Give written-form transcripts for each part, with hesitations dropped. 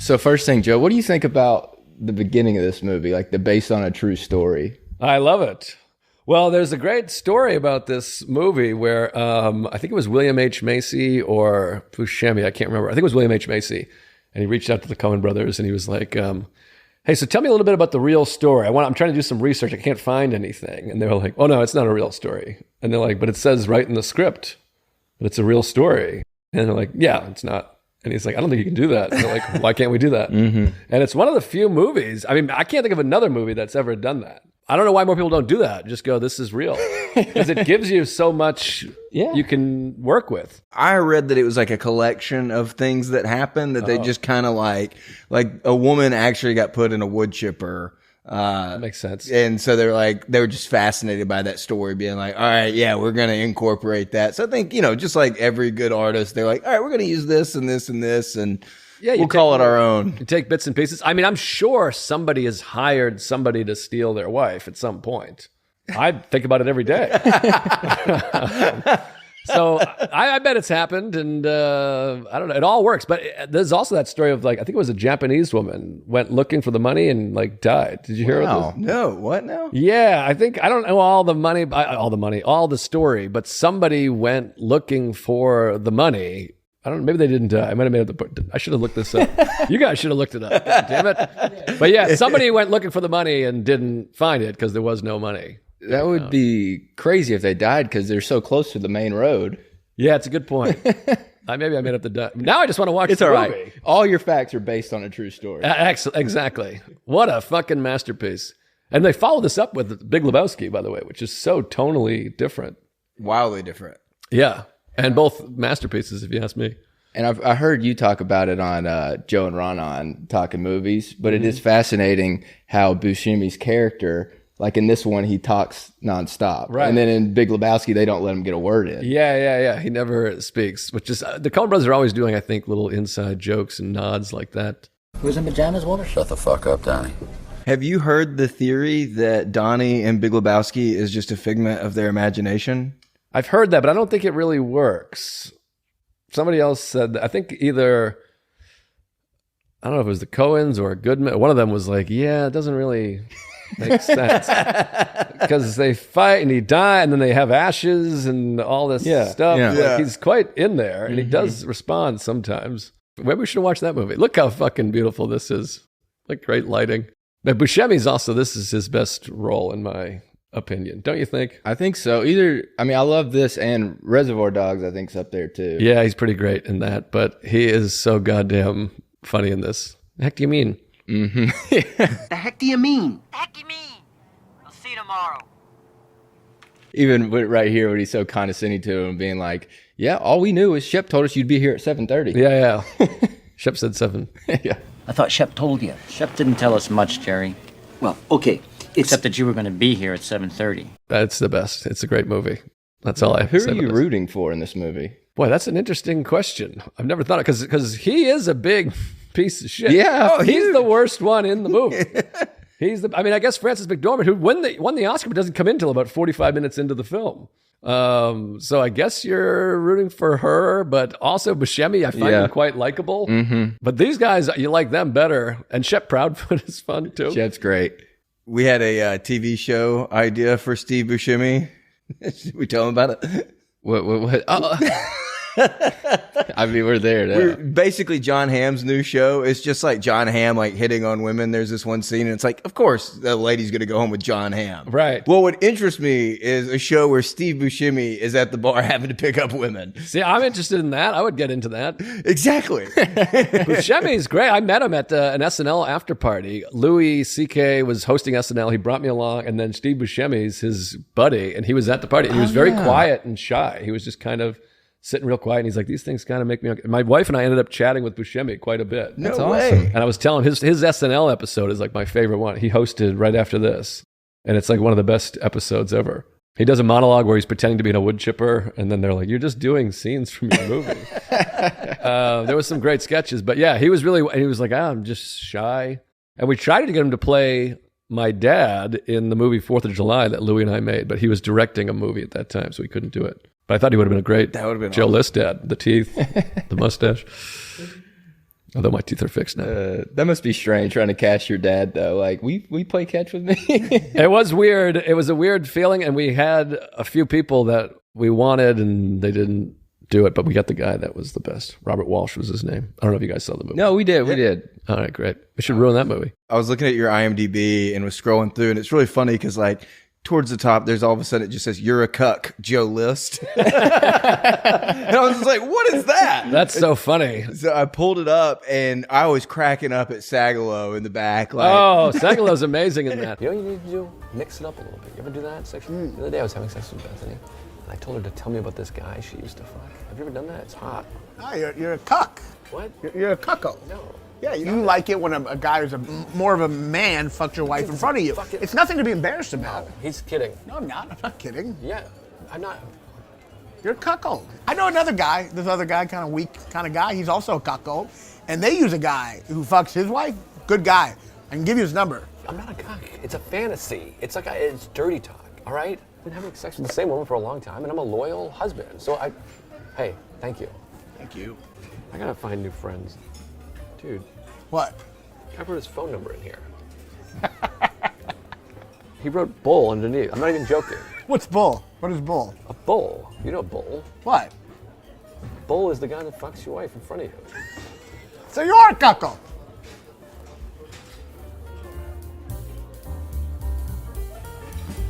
So first thing, Joe, what do you think about the beginning of this movie, like the based on a true story? I love it. Well, there's a great story about this movie where I think it was William H. Macy or Buscemi, I can't remember. I think it was William H. Macy. And he reached out to the Coen Brothers and he was like, hey, so tell me a little bit about the real story. I'm trying to do some research. I can't find anything. And they were like, oh, no, it's not a real story. And they're like, but it says right in the script that it's a real story. And they're like, yeah, it's not. And he's like, I don't think you can do that. And they're like, why can't we do that? Mm-hmm. And it's one of the few movies. I mean, I can't think of another movie that's ever done that. I don't know why more people don't do that. Just go, this is real. Because it gives you so much you can work with. I read that it was like a collection of things that happened that they just kind of like a woman actually got put in a wood chipper. That makes sense. And so they were just fascinated by that story, being like, all right, yeah, we're going to incorporate that. So I think, just like every good artist, they're like, all right, we're going to use this and this and this. And we'll call it our own. You take bits and pieces. I mean, I'm sure somebody has hired somebody to steal their wife at some point. I think about it every day. So I bet it's happened, and I don't know. It all works. But there's also that story of I think it was a Japanese woman went looking for the money and died. Did you hear about this? No, what now? Yeah, I don't know all the story, but somebody went looking for the money. I don't know. Maybe they didn't die. I might have made up I should have looked this up. You guys should have looked it up. God damn it. But yeah, somebody went looking for the money and didn't find it because there was no money. That would be crazy if they died because they're so close to the main road. Yeah, it's a good point. Maybe I made up the... Now I just want to watch the all movie. Right. All your facts are based on a true story. Exactly. What a fucking masterpiece. And they follow this up with Big Lebowski, by the way, which is so tonally different. Wildly different. Yeah. And both masterpieces, if you ask me. And I heard you talk about it on Joe and Ron on Talking Movies, but it is fascinating how Buscemi's character... Like in this one, he talks nonstop. Right. And then in Big Lebowski, they don't let him get a word in. Yeah. He never speaks, which is, the Coen Brothers are always doing, I think, little inside jokes and nods like that. Who's in pajamas, Walter? Shut the fuck up, Donnie. Have you heard the theory that Donnie and Big Lebowski is just a figment of their imagination? I've heard that, but I don't think it really works. Somebody else said that. I think either, I don't know if it was the Coens or Goodman. One of them was like, yeah, it doesn't really... Makes sense because they fight and he dies and then they have ashes and all this stuff. Yeah. He's quite in there and he does respond sometimes. Maybe we should watch that movie. Look how fucking beautiful this is. Like great lighting. But Buscemi's also, this is his best role in my opinion. Don't you think? I think so. I love this and Reservoir Dogs I think's up there too. Yeah, he's pretty great in that, but he is so goddamn funny in this. The heck do you mean? Mm-hmm. The heck do you mean? The heck do you mean? I'll see you tomorrow. Even right here when he's so condescending to him, being like, yeah, all we knew is Shep told us you'd be here at 7:30. Yeah. Shep said 7. Yeah. I thought Shep told you. Shep didn't tell us much, Jerry. Well, okay. Except that you were going to be here at 7:30. That's the best. It's a great movie. That's all I have to say. Who are you rooting for in this movie? Boy, that's an interesting question. I've never thought of it because he is a big piece of shit. Yeah, he's the worst one in the movie. I guess Frances McDormand, who won the Oscar, but doesn't come in until about 45 minutes into the film. So I guess you're rooting for her, but also Buscemi, I find him quite likable. Mm-hmm. But these guys, you like them better. And Shep Proudfoot is fun too. Shep's great. We had a TV show idea for Steve Buscemi. Did we tell him about it? What? Oh. I mean, we're there now. Basically, John Hamm's new show is just like John Hamm hitting on women. There's this one scene, and it's like, of course, the lady's going to go home with John Hamm. Right. Well, what interests me is a show where Steve Buscemi is at the bar having to pick up women. See, I'm interested in that. I would get into that. Exactly. Buscemi's great. I met him at an SNL after party. Louis C.K. was hosting SNL. He brought me along, and then Steve Buscemi's his buddy, and he was at the party. And he was very quiet and shy. He was just kind of sitting real quiet, and he's like, these things kind of make me... My wife and I ended up chatting with Buscemi quite a bit. That's awesome. And I was telling him, his SNL episode is like my favorite one. He hosted right after this, and it's like one of the best episodes ever. He does a monologue where he's pretending to be in a wood chipper, and then they're like, you're just doing scenes from your movie. There was some great sketches, but yeah, he was like, I'm just shy. And we tried to get him to play my dad in the movie 4th of July that Louis and I made, but he was directing a movie at that time, so he couldn't do it. But I thought he would have been a great That would have been Joe awesome. List dad. The teeth, the mustache. Although my teeth are fixed now. That must be strange trying to cast your dad, though. Like, we play catch with me? It was weird. It was a weird feeling, and we had a few people that we wanted, and they didn't do it, but we got the guy that was the best. Robert Walsh was his name. I don't know if you guys saw the movie. No, we did. We did. All right, great. We should ruin that movie. I was looking at your IMDb and was scrolling through, and it's really funny because, like, towards the top, there's all of a sudden it just says, "You're a cuck, Joe List." And I was just like, what is that? That's so funny. So I pulled it up, and I was cracking up at Sagalo in the back. Like, Oh, Sagalo's amazing in that. You know what you need to do? Mix it up a little bit. You ever do that sexually? The other day I was having sex with Bethany, and I told her to tell me about this guy she used to fuck. Have you ever done that? It's hot. No, you're a cuck. What? You're a cucko. No. Yeah, you like it when a guy who's more of a man fucks your wife in front of you. It's nothing to be embarrassed about. He's kidding. No, I'm not. I'm not kidding. Yeah, I'm not. You're a cuckold. I know another guy, this other guy, kind of weak kind of guy. He's also a cuckold. And they use a guy who fucks his wife. Good guy. I can give you his number. I'm not a cuck. It's a fantasy. It's like it's dirty talk, all right? I've been having sex with the same woman for a long time, and I'm a loyal husband. So hey, thank you. Thank you. I gotta find new friends. Dude, What? I wrote his phone number in here. He wrote bull underneath. I'm not even joking. What's bull? What is bull? A bull. You know bull. What? Bull is the guy that fucks your wife in front of you. So you're a cuckold.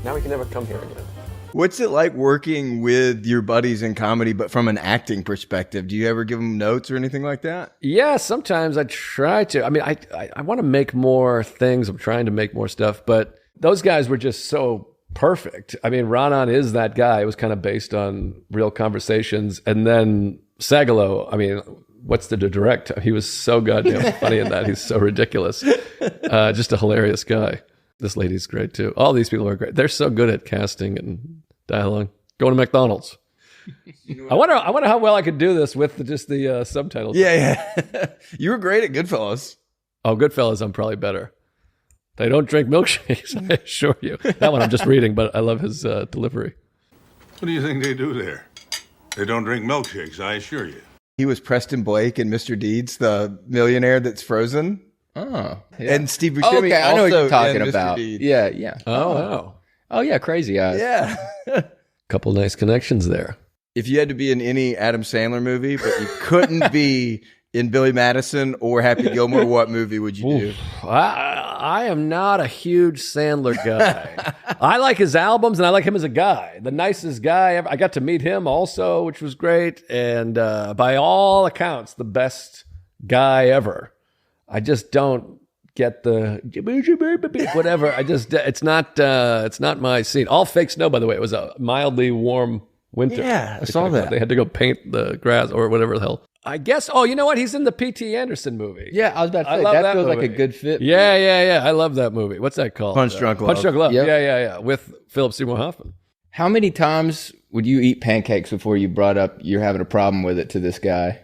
Now we can never come here again. what's it like working with your buddies in comedy, but from an acting perspective? Do you ever give them notes or anything like that? Yeah, sometimes I try to. I mean, I want to make more things. I'm trying to make more stuff, but those guys were just so perfect. I mean, Ronan is that guy. It was kind of based on real conversations. And then Sagalo, I mean, what's the direct? He was so goddamn funny in that. He's so ridiculous. Just a hilarious guy. This lady's great too. All these people are great. They're so good at casting and dialogue. Going to McDonald's. I wonder how well I could do this with just the subtitles. Yeah. You were great at Goodfellas. Oh, Goodfellas, I'm probably better. They don't drink milkshakes, I assure you. That one I'm just reading, but I love his delivery. What do you think they do there? They don't drink milkshakes, I assure you. He was Preston Blake in Mr. Deeds, the millionaire that's frozen. Oh, yeah. And Steve Buscemi okay, I know what also you're talking in Mr. about. Deeds. Yeah. Oh, wow. Oh, yeah, Crazy Eyes. Yeah. Couple nice connections there. If you had to be in any Adam Sandler movie, but you couldn't be in Billy Madison or Happy Gilmore, what movie would you do? I am not a huge Sandler guy. I like his albums, and I like him as a guy. The nicest guy ever. I got to meet him also, which was great. And by all accounts, the best guy ever. I just don't get the whatever. It's not my scene. All fake snow, by the way. It was a mildly warm winter. Yeah, I saw that. They had to go paint the grass or whatever the hell. I guess. Oh, you know what? He's in the P.T. Anderson movie. Yeah, I was about to say, love that feels movie. like a good fit. Yeah. I love that movie. What's that called? Punch Drunk Love. Punch Drunk Love. Yep. Yeah. With Philip Seymour Hoffman. How many times would you eat pancakes before you brought up you're having a problem with it to this guy?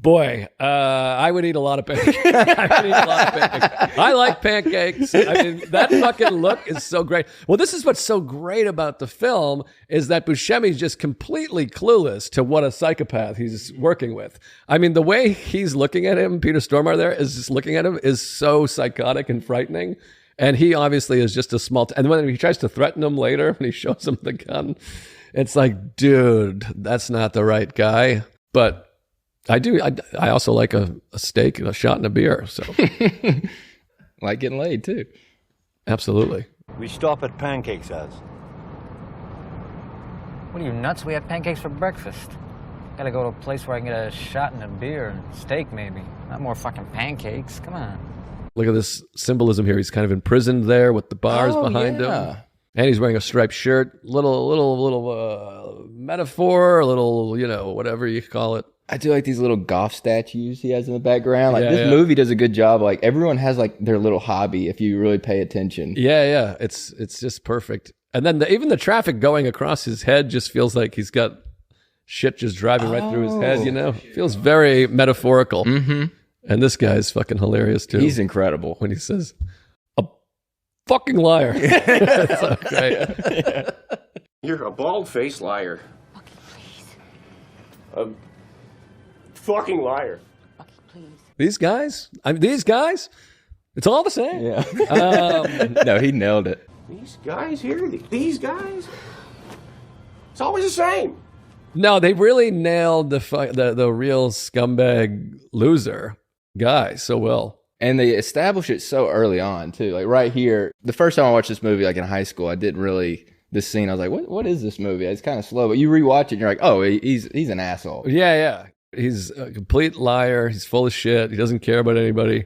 Boy, I would eat a lot of pancakes. I like pancakes. I mean, that fucking look is so great. Well, this is what's so great about the film is that Buscemi's just completely clueless to what a psychopath he's working with. I mean, the way he's looking at him, Peter Stormare there, is just looking at him is so psychotic and frightening. And he obviously is just a small... and when he tries to threaten him later, when he shows him the gun, it's like, dude, that's not the right guy. But... I also like a steak and a shot and a beer. So, Like getting laid too. Absolutely. We stop at Pancakes House. What are you, nuts? We have pancakes for breakfast. Gotta go to a place where I can get a shot and a beer and steak, maybe. Not more fucking pancakes. Come on. Look at this symbolism here. He's kind of imprisoned there with the bars behind him. And he's wearing a striped shirt. Little metaphor, a little, whatever you call it. I do like these little golf statues he has in the background. Like this movie does a good job. Like everyone has like their little hobby if you really pay attention. Yeah. It's just perfect. And then even the traffic going across his head just feels like he's got shit just driving right through his head, Feels very metaphorical. Mm-hmm. And this guy's fucking hilarious too. He's incredible. When he says, a fucking liar. That's so great. You're a bald-faced liar. A fucking liar. These guys? These guys? It's all the same. Yeah. No, he nailed it. These guys here? These guys? It's always the same. No, they really nailed the real scumbag loser guy so well. And they establish it so early on, too. Like right here, the first time I watched this movie, like in high school, I didn't really, this scene, I was like, what is this movie? It's kind of slow, but you rewatch it and you're like, oh, he's an asshole. Yeah. He's a complete liar. He's full of shit. He doesn't care about anybody.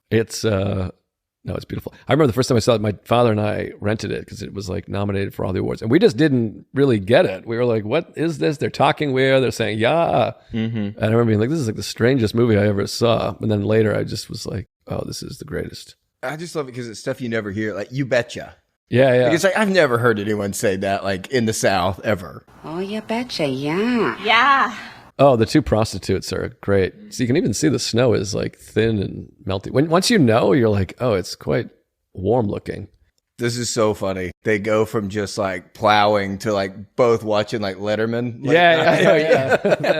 It's beautiful. I remember the first time I saw it, my father and I rented it because it was like nominated for all the awards. And we just didn't really get it. We were like, what is this? They're talking weird. They're saying, yeah. Mm-hmm. And I remember being like, this is like the strangest movie I ever saw. And then later I just was like, oh, this is the greatest. I just love it because it's stuff you never hear. Like, you betcha. Yeah. Like, it's like, I've never heard anyone say that, like, in the South, ever. Oh, you betcha, yeah. Yeah. Oh, the two prostitutes are great. So you can even see the snow is like thin and melty. Once you know, you're like, oh, it's quite warm looking. This is so funny. They go from just like plowing to like both watching like Letterman. Like, Yeah.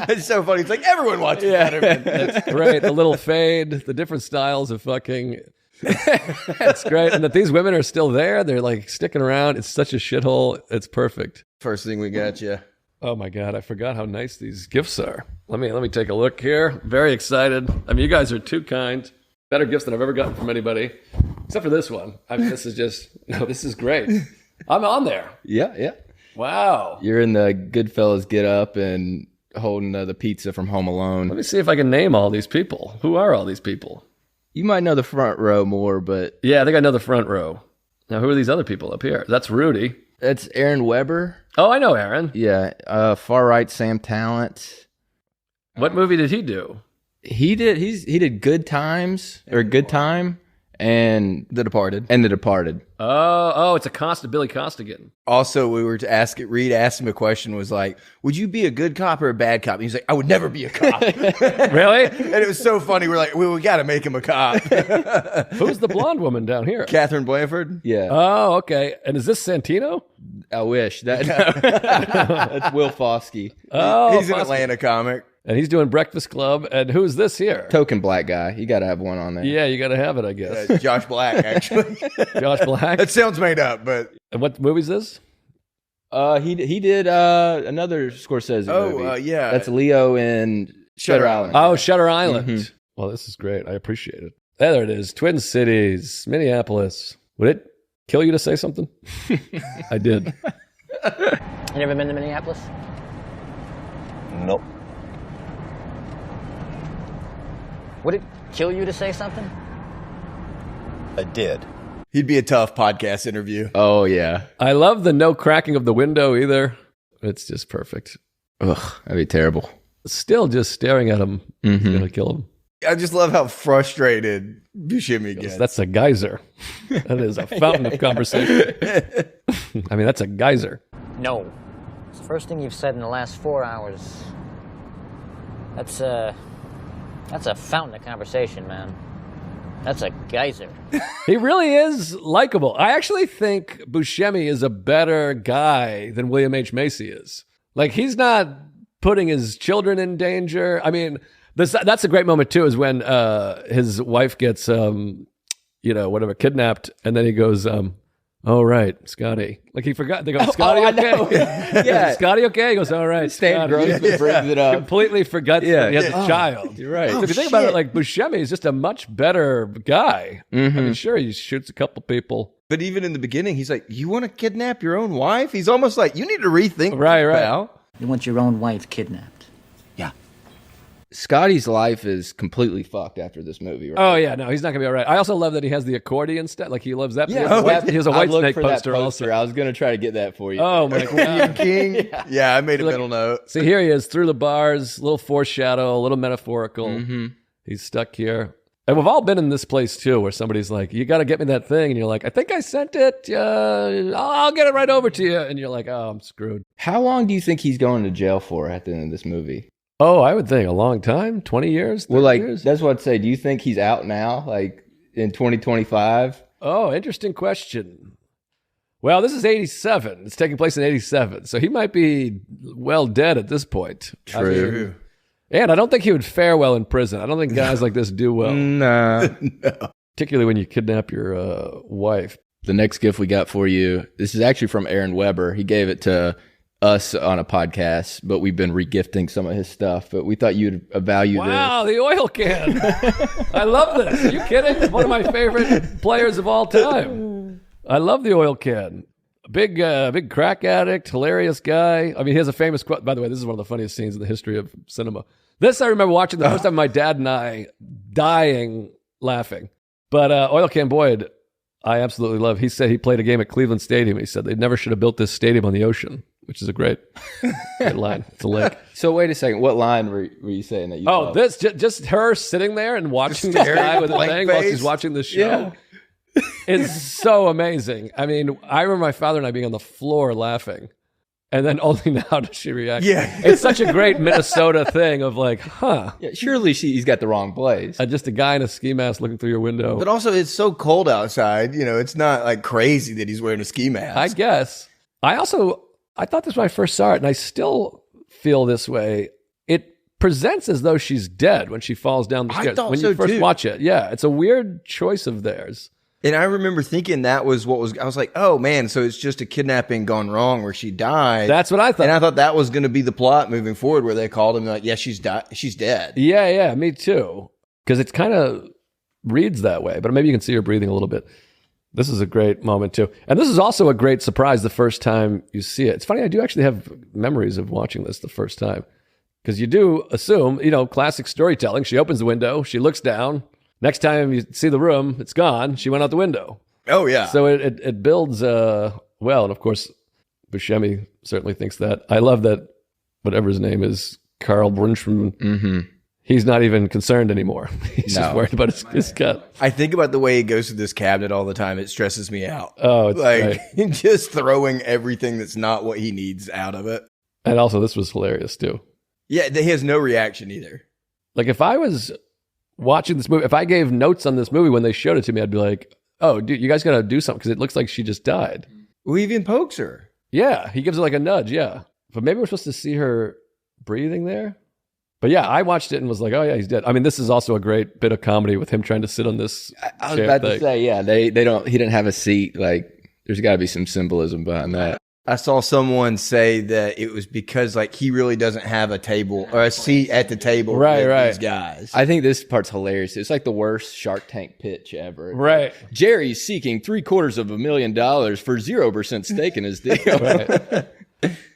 It's so funny. It's like everyone watches Letterman. That's great. The little fade, the different styles of fucking. It's great. And that these women are still there. They're like sticking around. It's such a shithole. It's perfect. First thing we got you. Oh my God, I forgot how nice these gifts are. Let me take a look here. Very excited. I mean, you guys are too kind. Better gifts than I've ever gotten from anybody. Except for this one. I mean, this is great. I'm on there. Yeah. Wow. You're in the Goodfellas get up and holding the pizza from Home Alone. Let me see if I can name all these people. Who are all these people? You might know the front row more, but... Yeah, I think I know the front row. Now, who are these other people up here? That's Rudy. That's Aaron Weber. Oh, I know Aaron. Yeah. Far Right Sam Talent. What movie did he do? He did Good Times or Good Time and The Departed. Oh, it's a Billy Costigan. Also, we were to Reed asked him a question, was like, would you be a good cop or a bad cop? And he's like, I would never be a cop. Really? And it was so funny. We're like, we got to make him a cop. Who's the blonde woman down here? Catherine Blanford. Yeah. Oh, okay. And is this Santino? I wish. That's Will Foskey. Oh, he's an Atlanta comic. And he's doing Breakfast Club. And who's this here? Token black guy. You got to have one on there. Yeah, you got to have it, I guess. Josh Black, actually. Josh Black? That sounds made up, but... And what movie's this? He did another Scorsese movie. Oh, yeah. That's Leo in Shutter Island. Oh, Shutter Island. Mm-hmm. Well, this is great. I appreciate it. There it is. Twin Cities, Minneapolis. Would it kill you to say something? I did. You ever been to Minneapolis? Nope. Would it kill you to say something? I did. He'd be a tough podcast interview. Oh, yeah. I love the no cracking of the window either. It's just perfect. Ugh, that'd be terrible. Still just staring at him. It's going to kill him. I just love how frustrated Buscemi gets. That's a geyser. That is a fountain of conversation. I mean, that's a geyser. No. It's the first thing you've said in the last 4 hours. That's a fountain of conversation, man. That's a geyser. He really is likable. I actually think Buscemi is a better guy than William H. Macy is. Like, he's not putting his children in danger. I mean, that's a great moment, too, is when his wife gets, kidnapped, and then he goes, oh, right, Scotty. Like, he forgot. They go, Scotty, okay? Yeah. Scotty, okay? He goes, all right, Stan Grossman brings it up. Completely forgets that he has a child. You're right. So if you think about it, like, Buscemi is just a much better guy. Mm-hmm. I mean, sure, he shoots a couple people. But even in the beginning, he's like, you want to kidnap your own wife? He's almost like, you need to rethink right. pal. You want your own wife kidnapped? Yeah. Scotty's life is completely fucked after this movie, right? Oh, yeah, no, he's not going to be all right. I also love that he has the accordion stuff. Like, he loves that. Yeah, he has a White Snake poster also. I was going to try to get that for you. Oh, my God. King. Yeah, I made a mental note. See, here he is, through the bars, a little foreshadow, a little metaphorical. Mm-hmm. He's stuck here. And we've all been in this place, too, where somebody's like, you got to get me that thing. And you're like, I think I sent it. I'll get it right over to you. And you're like, oh, I'm screwed. How long do you think he's going to jail for at the end of this movie? Oh, I would think a long time, 20 years. Well, like, years? That's what I'd say. Do you think he's out now, like in 2025? Oh, interesting question. Well, this is 87. It's taking place in 87. So he might be well dead at this point. True. And I don't think he would fare well in prison. I don't think guys like this do well. Nah. Particularly when you kidnap your wife. The next gift we got for you, this is actually from Aaron Weber. He gave it to us on a podcast, but we've been regifting some of his stuff. But we thought you'd value this. Wow, the oil can. I love this. Are you kidding? It's one of my favorite players of all time. I love the oil can. Big crack addict, hilarious guy. I mean, he has a famous quote. By the way, this is one of the funniest scenes in the history of cinema. This I remember watching the first time, my dad and I dying laughing. But Oil Can Boyd, I absolutely love. He said he played a game at Cleveland Stadium. He said they never should have built this stadium on the ocean, which is a great line. It's a lake. So wait a second. What line were you saying that you loved? This just her sitting there and watching this guy with a thing while she's watching the show. Yeah. It's so amazing. I mean, I remember my father and I being on the floor laughing. And then only now does she react. Yeah. It's such a great Minnesota thing of like, huh. Yeah, surely he's got the wrong place. Just a guy in a ski mask looking through your window. But also, it's so cold outside. You know, it's not like crazy that he's wearing a ski mask. I guess. I thought this when I first saw it, and I still feel this way. It presents as though she's dead when she falls down the stairs. I thought when so you first too. watch it. Yeah, it's a weird choice of theirs. And I remember thinking that was what was, I was like, oh man, so it's just a kidnapping gone wrong where she died. That's what I thought. And I thought that was going to be the plot moving forward where they called him like, yeah, she's dead. Yeah, me too. Because it kind of reads that way, but maybe you can see her breathing a little bit. This is a great moment too. And this is also a great surprise the first time you see it. It's funny, I do actually have memories of watching this the first time. Because you do assume, classic storytelling. She opens the window, she looks down. Next time you see the room, it's gone. She went out the window. Oh, yeah. So it builds well. And of course, Buscemi certainly thinks that. I love that whatever his name is, Carl Brunschman, he's not even concerned anymore. He's just worried about his cut. I think about the way he goes to this cabinet all the time. It stresses me out. Oh, it's like great. just throwing everything that's not what he needs out of it. And also, this was hilarious too. Yeah, he has no reaction either. Like if I was watching this movie, if I gave notes on this movie when they showed it to me, I'd be like, oh, dude, you guys got to do something because it looks like she just died. Well, he even pokes her. Yeah, he gives her like a nudge, yeah. But maybe we're supposed to see her breathing there. But yeah, I watched it and was like, oh yeah, he's dead. I mean, this is also a great bit of comedy with him trying to sit on this I was about to say, yeah, he didn't have a seat. Like, there's got to be some symbolism behind that. I saw someone say that it was because like he really doesn't have a table or a seat at the table with these guys. I think this part's hilarious. It's like the worst Shark Tank pitch ever. Right. Jerry's seeking $750,000 for 0% stake in his deal. Right.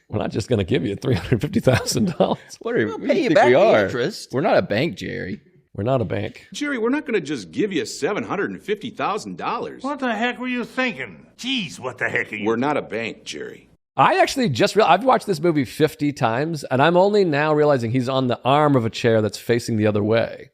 We're not just going to give you $350,000. What are we'll pay you back the interest. We're not a bank, Jerry. We're not a bank. Jerry, we're not going to just give you $750,000. What the heck were you thinking? Jeez, what the heck are you? We're not a bank, Jerry. I actually just realized, I've watched this movie 50 times, and I'm only now realizing he's on the arm of a chair that's facing the other way.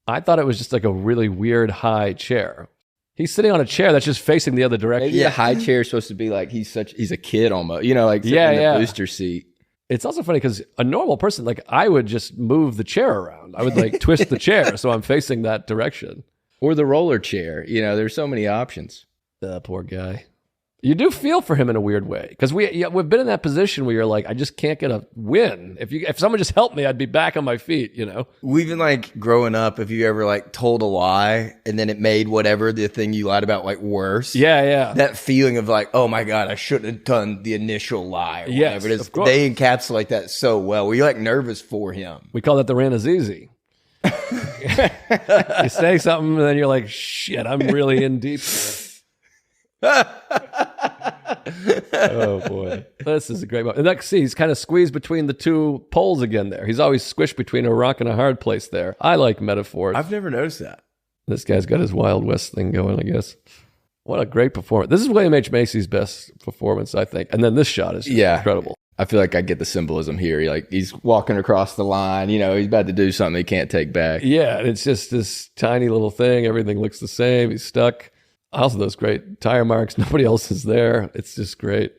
I thought it was just like a really weird high chair. He's sitting on a chair that's just facing the other direction. Maybe the high chair is supposed to be like he's a kid almost, like sitting in the booster seat. It's also funny because a normal person, like I would just move the chair around. I would like twist the chair so I'm facing that direction. Or the roller chair. There's so many options. Poor guy. You do feel for him in a weird way because we've been in that position where you're like, I just can't get a win. If someone just helped me, I'd be back on my feet. We've been like growing up. If you ever like told a lie and then it made whatever the thing you lied about like worse. Yeah. That feeling of like, oh my God, I shouldn't have done the initial lie. Or whatever it is. Of course. They encapsulate that so well. We're like nervous for him. We call that the Ranazizi. You say something and then you're like, shit, I'm really in deep here. Oh boy, this is a great moment. And he's kind of squeezed between the two poles again there. He's always squished between a rock and a hard place there. I like metaphors. I've never noticed that. This guy's got his Wild West thing going, I guess. What a great performance. This is William H. Macy's best performance, I think. And then this shot is incredible. I feel like I get the symbolism here. He's walking across the line, he's about to do something he can't take back. Yeah, it's just this tiny little thing. Everything looks the same. He's stuck. Also, those great tire marks. Nobody else is there. It's just great.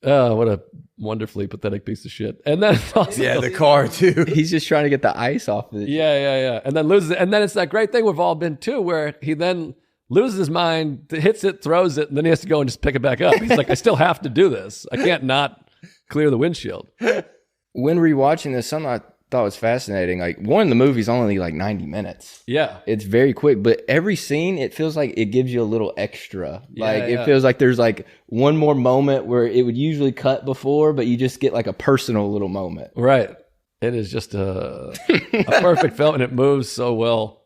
Oh, what a wonderfully pathetic piece of shit. And then also, the car too. He's just trying to get the ice off of it. Yeah. And then loses it. And then it's that great thing we've all been to where he then loses his mind, hits it, throws it, and then he has to go and just pick it back up. He's like, I still have to do this. I can't not clear the windshield. When rewatching this, I'm not thought was fascinating. Like, one, the movie's only like 90 minutes. Yeah. It's very quick, but every scene, it feels like it gives you a little extra. Like, it feels like there's like one more moment where it would usually cut before, but you just get like a personal little moment. Right. It is just a perfect film, and it moves so well.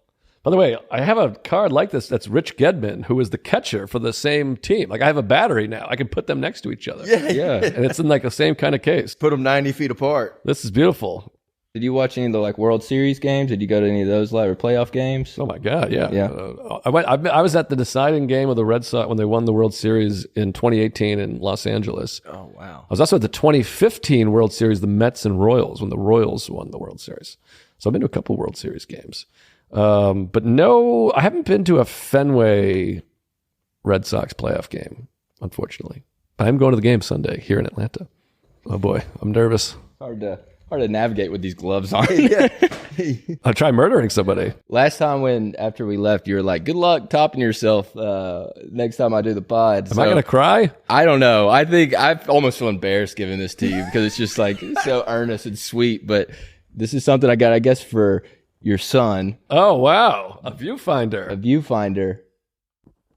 By the way, I have a card like this that's Rich Gedman, who is the catcher for the same team. Like, I have a battery now. I can put them next to each other. Yeah. And it's in like the same kind of case. Put them 90 feet apart. This is beautiful. Did you watch any of the like World Series games? Did you go to any of those live or playoff games? Oh my God, yeah. Yeah. I was at the deciding game of the Red Sox when they won the World Series in 2018 in Los Angeles. Oh, wow. I was also at the 2015 World Series, the Mets and Royals, when the Royals won the World Series. So I've been to a couple World Series games. But no, I haven't been to a Fenway Red Sox playoff game, unfortunately. I'm going to the game Sunday here in Atlanta. Oh boy, I'm nervous. Hard to navigate with these gloves on. I'll try murdering somebody. Last time after we left, you were like, good luck topping yourself next time I do the pod. Am I going to cry? I don't know. I think I almost feel embarrassed giving this to you because it's just like so earnest and sweet. But this is something I got, I guess, for your son. Oh, wow. A viewfinder. A viewfinder.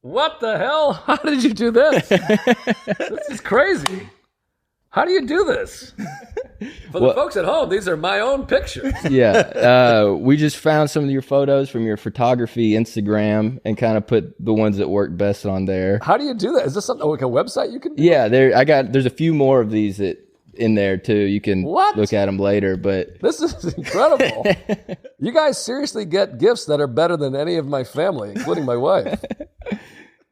What the hell? How did you do this? This is crazy. How do you do this? For the folks at home, these are my own pictures. Yeah. We just found some of your photos from your photography Instagram and kind of put the ones that work best on there. How do you do that? Is this something like a website you can do? Yeah, there's a few more of these in there too. You can look at them later, but this is incredible. You guys seriously get gifts that are better than any of my family, including my wife.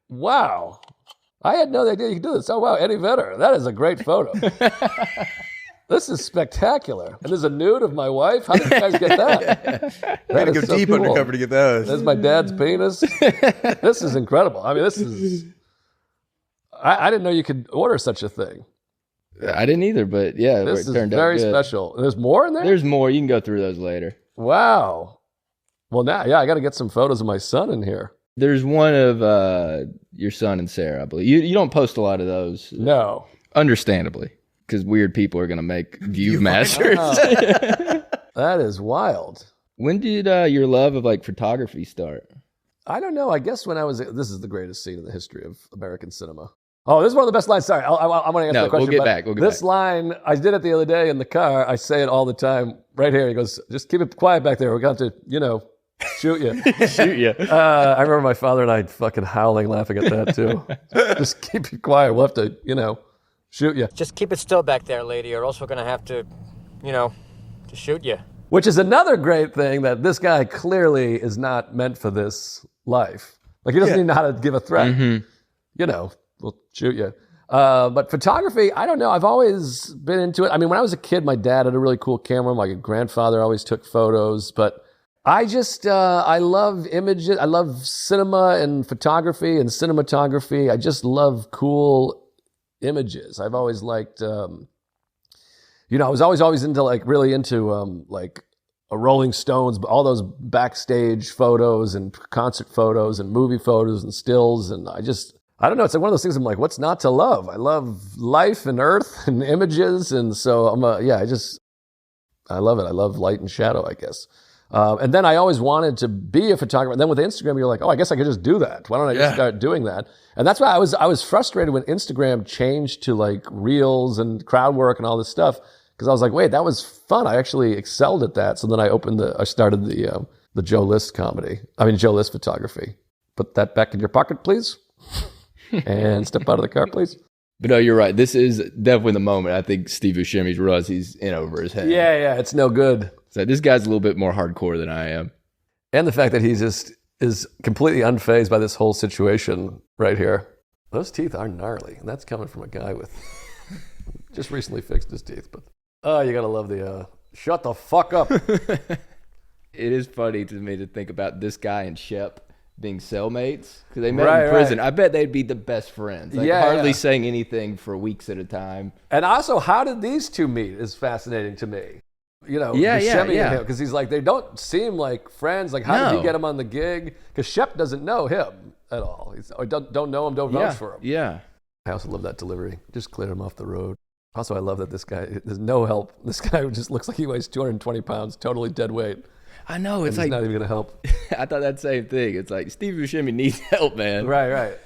Wow. I had no idea you could do this. Oh, wow, Eddie Vedder. That is a great photo. This is spectacular. And there's a nude of my wife. How did you guys get that? I had to go deep undercover to get those. There's my dad's penis. This is incredible. I mean, this is... I didn't know you could order such a thing. I didn't either, but yeah, this it turned is very out good. special. There's more in there? There's more. You can go through those later. Wow. Well, now, yeah, I got to get some photos of my son in here. There's one of your son and Sarah, I believe. You don't post a lot of those. No. Understandably, because weird people are going to make view masters. That is wild. When did your love of like photography start? I don't know. I guess when this is the greatest scene in the history of American cinema. Oh, this is one of the best lines. Sorry, I want to answer the question. We'll get back. This line, I did it the other day in the car. I say it all the time. Right here, he goes, just keep it quiet back there. We're going to, shoot you. Shoot you. I remember my father and I fucking howling, laughing at that too. Just keep it quiet. We'll have to, shoot you. Just keep it still back there, lady, or else we're going to have to, to shoot you. Which is another great thing that this guy clearly is not meant for this life. Like, he doesn't even know how to give a threat. Mm-hmm. We'll shoot you. But photography, I don't know. I've always been into it. I mean, when I was a kid, my dad had a really cool camera. My grandfather always took photos. But I just, I love images. I love cinema and photography and cinematography. I just love cool images. I've always liked, I was always into really into a Rolling Stones, all those backstage photos and concert photos and movie photos and stills. And I don't know. It's like one of those things I'm like, what's not to love? I love life and earth and images. And so I love it. I love light and shadow, I guess. And then I always wanted to be a photographer. And then with Instagram, you're like, oh, I guess I could just do that. Why don't I just start doing that? And that's why I was frustrated when Instagram changed to reels and crowd work and all this stuff. Because I was like, wait, that was fun. I actually excelled at that. So then I started the Joe List Joe List photography. Put that back in your pocket, please. And step out of the car, please. But no, you're right. This is definitely the moment. I think Steve Buscemi's realized he's in over his head. Yeah, it's no good. So this guy's a little bit more hardcore than I am. And the fact that he just is completely unfazed by this whole situation right here. Those teeth are gnarly. And that's coming from a guy with just recently fixed his teeth. But you got to love the shut the fuck up. It is funny to me to think about this guy and Shep being cellmates because they met in prison. Right. I bet they'd be the best friends. Hardly saying anything for weeks at a time. And also, how did these two meet is fascinating to me. Buscemi and him, because he's like, they don't seem like friends. Like, how did he get him on the gig? Because Shep doesn't know him at all. Or don't know him, don't vouch for him. Yeah. I also love that delivery. Just cleared him off the road. Also, I love that this guy, there's no help. This guy just looks like he weighs 220 pounds, totally dead weight. I know, it's like... he's not even going to help. I thought that same thing. It's like, Steve Buscemi needs help, man. Right.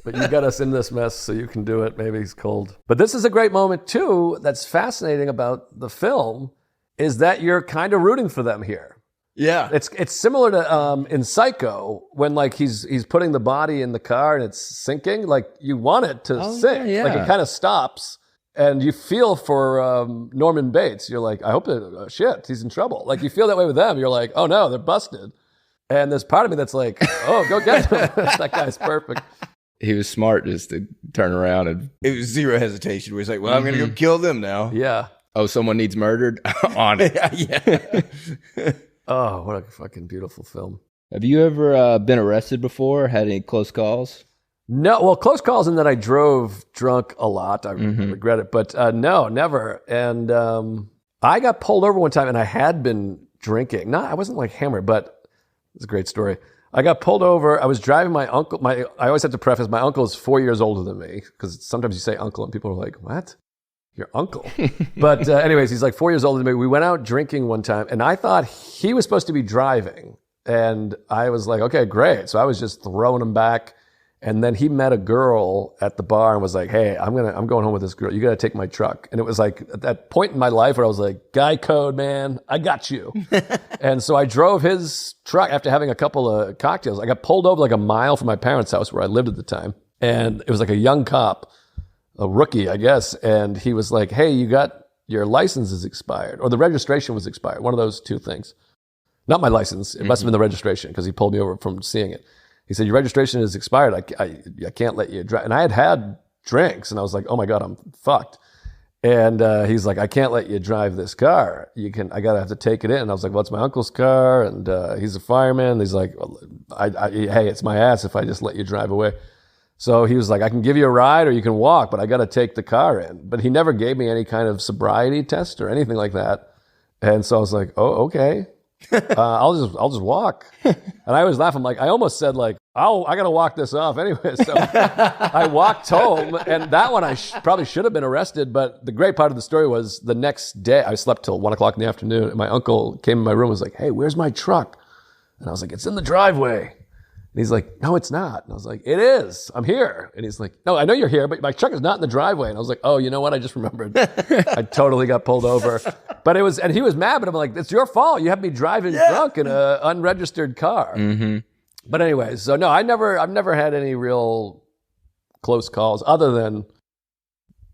But you got us in this mess, so you can do it. Maybe he's cold. But this is a great moment, too, that's fascinating about the film, is that you're kind of rooting for them here. Yeah. It's similar to in Psycho, when like he's putting the body in the car and it's sinking. Like, you want it to sink. Yeah. Like, it kind of stops. And you feel for Norman Bates. You're like, I hope that, shit, he's in trouble. Like, you feel that way with them. You're like, oh no, they're busted. And there's part of me that's like, oh, go get him. That guy's perfect. He was smart just to turn around and... It was zero hesitation. Where he's like, well, I'm going to go kill them now. Yeah. Oh, someone needs murdered? On it. Yeah. Oh, what a fucking beautiful film. Have you ever been arrested before? Had any close calls? No, well, close calls in that I drove drunk a lot. I regret it, but no, never. And I got pulled over one time, and I had been drinking. I wasn't like hammered, but it's a great story. I got pulled over. I was driving my uncle. I always have to preface, my uncle is 4 years older than me, because sometimes you say uncle, and people are like, what? Your uncle? But anyways, he's like 4 years older than me. We went out drinking one time, and I thought he was supposed to be driving. And I was like, okay, great. So I was just throwing him back. And then he met a girl at the bar and was like, hey, I'm going home with this girl. You got to take my truck. And it was like at that point in my life where I was like, guy code, man, I got you. And so I drove his truck after having a couple of cocktails. I got pulled over like a mile from my parents' house where I lived at the time. And it was like a young cop, a rookie, I guess. And he was like, hey, your license is expired, or the registration was expired. One of those two things. Not my license. It must have been the registration, because he pulled me over from seeing it. He said, your registration is expired. I can't let you drive. And I had drinks, and I was like, oh my God, I'm fucked. And he's like, I can't let you drive this car. I gotta have to take it in. And I was like, well, it's my uncle's car, and he's a fireman. He's like, well, hey, it's my ass if I just let you drive away. So he was like, I can give you a ride or you can walk, but I gotta take the car in. But he never gave me any kind of sobriety test or anything like that. And so I was like, oh, okay. I'll just walk. And I always laugh. I'm like, I almost said like, I gotta walk this off anyway. So I walked home, and that one I probably should have been arrested. But the great part of the story was the next day I slept till 1 o'clock in the afternoon, and my uncle came in my room and was like, hey, where's my truck? And I was like, it's in the driveway. And he's like, no, it's not. And I was like, it is. I'm here. And he's like, no, I know you're here, but my truck is not in the driveway. And I was like, oh, you know what? I just remembered. I totally got pulled over. But and he was mad, but I'm like, it's your fault. You have me driving drunk in an unregistered car. Mm-hmm. But anyways, so no, I've never had any real close calls other than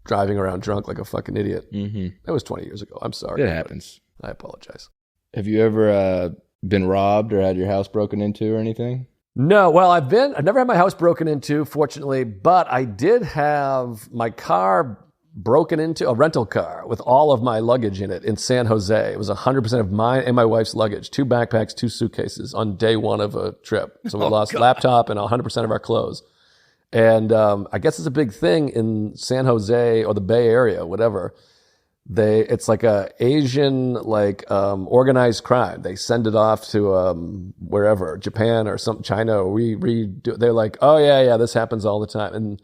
driving around drunk like a fucking idiot. Mm-hmm. That was 20 years ago. I'm sorry. It happens. I apologize. Have you ever been robbed or had your house broken into or anything? No, well, I've never had my house broken into, fortunately, but I did have my car broken into, a rental car with all of my luggage in it in San Jose. It was 100% of mine and my wife's luggage, 2 backpacks, 2 suitcases on day one of a trip. So we lost laptop and 100% of our clothes. And I guess it's a big thing in San Jose or the Bay Area, whatever. It's like a Asian organized crime. They send it off to wherever, Japan or China, or they're like, oh yeah, this happens all the time. And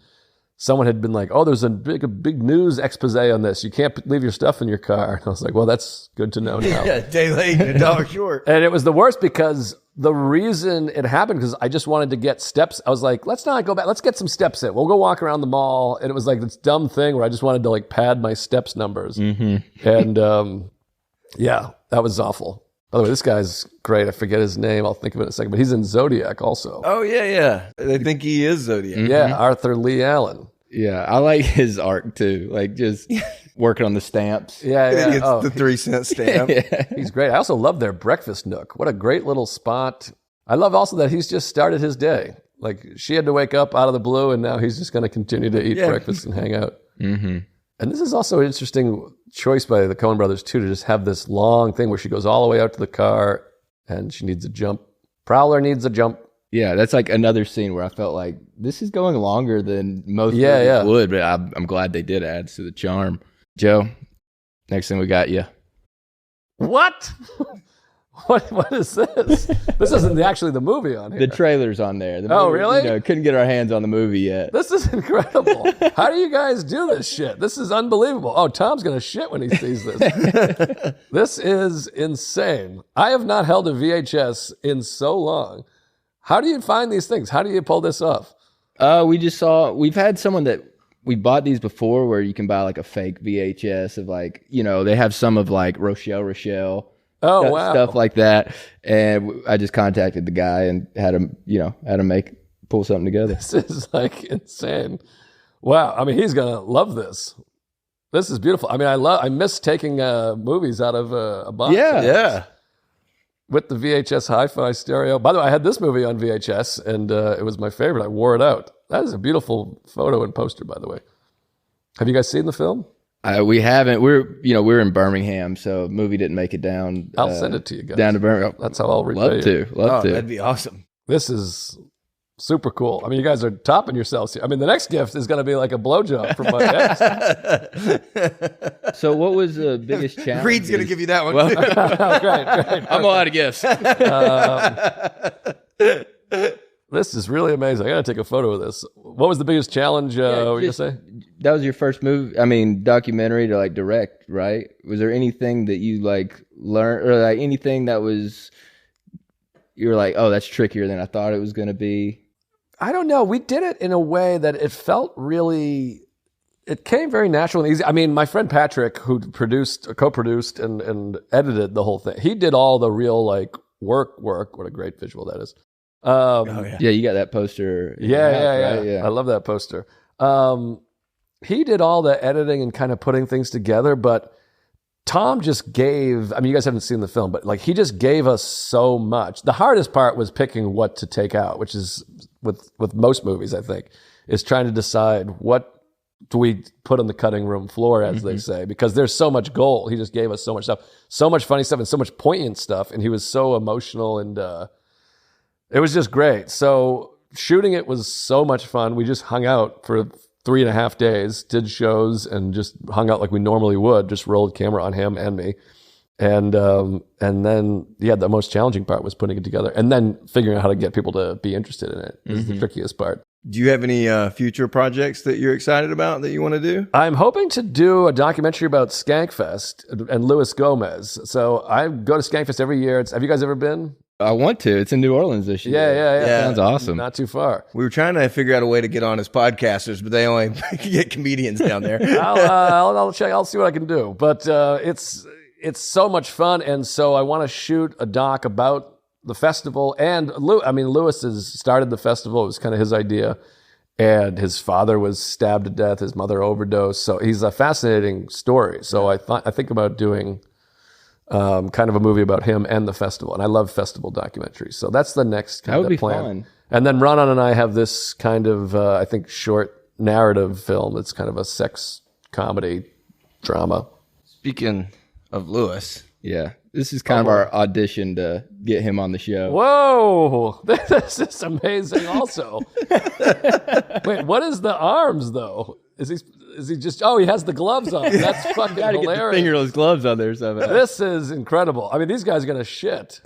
someone had been like, oh, there's a big news expose on this. You can't leave your stuff in your car. And I was like, well, that's good to know now. Yeah, day late, a dollar short. And it was the worst because the reason it happened, because I just wanted to get steps. I was like, let's not go back. Let's get some steps in. We'll go walk around the mall. And it was like this dumb thing where I just wanted to pad my steps numbers. Mm-hmm. And yeah, that was awful. By the way, this guy's great. I forget his name. I'll think of it in a second. But he's in Zodiac also. Oh, yeah. I think he is Zodiac. Mm-hmm. Yeah, Arthur Lee Allen. Yeah, I like his arc too. Like just working on the stamps. Yeah. It's the 3-cent stamp. Yeah. He's great. I also love their breakfast nook. What a great little spot. I love also that he's just started his day. Like she had to wake up out of the blue, and now he's just going to continue to eat breakfast and hang out. Mm-hmm. And this is also an interesting choice by the Coen Brothers too, to just have this long thing where she goes all the way out to the car and she needs a jump. Prowler needs a jump. Yeah, that's like another scene where I felt like this is going longer than most movies would, but I'm glad they did. Adds to the charm. Joe, next thing we got you. What? What is this? This isn't actually the movie on here. The trailer's on there. The Oh, movie, really? Couldn't get our hands on the movie yet. This is incredible. How do you guys do this shit? This is unbelievable. Oh, Tom's going to shit when he sees this. This is insane. I have not held a VHS in so long. How do you find these things? How do you pull this off? We've had someone that we bought these before where you can buy like a fake VHS of like, they have some of like Rochelle. Oh, wow. Stuff like that. And I just contacted the guy and had him pull something together. This is like insane. Wow. I mean, he's going to love this. This is beautiful. I mean, I miss taking movies out of a box. Yeah. With the VHS hi-fi stereo. By the way, I had this movie on VHS and it was my favorite. I wore it out. That is a beautiful photo and poster, by the way. Have you guys seen the film? We haven't. We're in Birmingham, so the movie didn't make it down. I'll send it to you guys. Down to Birmingham. That's how I'll repay you. Love to. That'd be awesome. This is super cool. I mean, you guys are topping yourselves here. I mean, the next gift is going to be like a blowjob from my ex. So what was the biggest challenge? Reed's going to give you that one. Great. I'm all out of gifts. This is really amazing. I got to take a photo of this. What was the biggest challenge? What were you going to say? That was your first documentary to like direct, right? Was there anything that you like learned or like anything that was, you were like, oh, that's trickier than I thought it was going to be? I don't know. We did it in a way that it felt it came very natural and easy. I mean, my friend Patrick, who co-produced and edited the whole thing, he did all the real like work. What a great visual that is. Yeah, you got that poster. Yeah. I love that poster. He did all the editing and kind of putting things together, but Tom just gave, I mean, you guys haven't seen the film, but like he just gave us so much. The hardest part was picking what to take out, which is with most movies, I think, is trying to decide what do we put on the cutting room floor, as they say, because there's so much gold. He just gave us so much stuff, so much funny stuff and so much poignant stuff. And he was so emotional and, it was just great. So shooting it was so much fun. We just hung out for 3.5 days, did shows, and just hung out like we normally would. Just rolled camera on him and me, and then the most challenging part was putting it together, and then figuring out how to get people to be interested in it is the trickiest part. Do you have any future projects that you're excited about that you want to do? I'm hoping to do a documentary about Skankfest and Luis Gomez. So I go to Skankfest every year. Have you guys ever been? I want to. It's in New Orleans this year. Yeah. Sounds awesome. Not too far. We were trying to figure out a way to get on as podcasters, but they only get comedians down there. I'll check. I'll see what I can do. But it's so much fun, and so I want to shoot a doc about the festival. And Luis has started the festival. It was kind of his idea, and his father was stabbed to death. His mother overdosed. So he's a fascinating story. So I think about doing kind of a movie about him and the festival. And I love festival documentaries. So that's the next kind of plan. Fun. And then Ronan and I have this kind of, I think, short narrative film. It's kind of a sex comedy drama. Speaking of Lewis. Yeah. This is kind of our audition to get him on the show. Whoa. This is amazing also. Wait, what is the arms, though? Is he just, he has the gloves on. That's fucking hilarious. Get the fingerless gloves on there somehow. This is incredible. I mean, these guys are going to shit.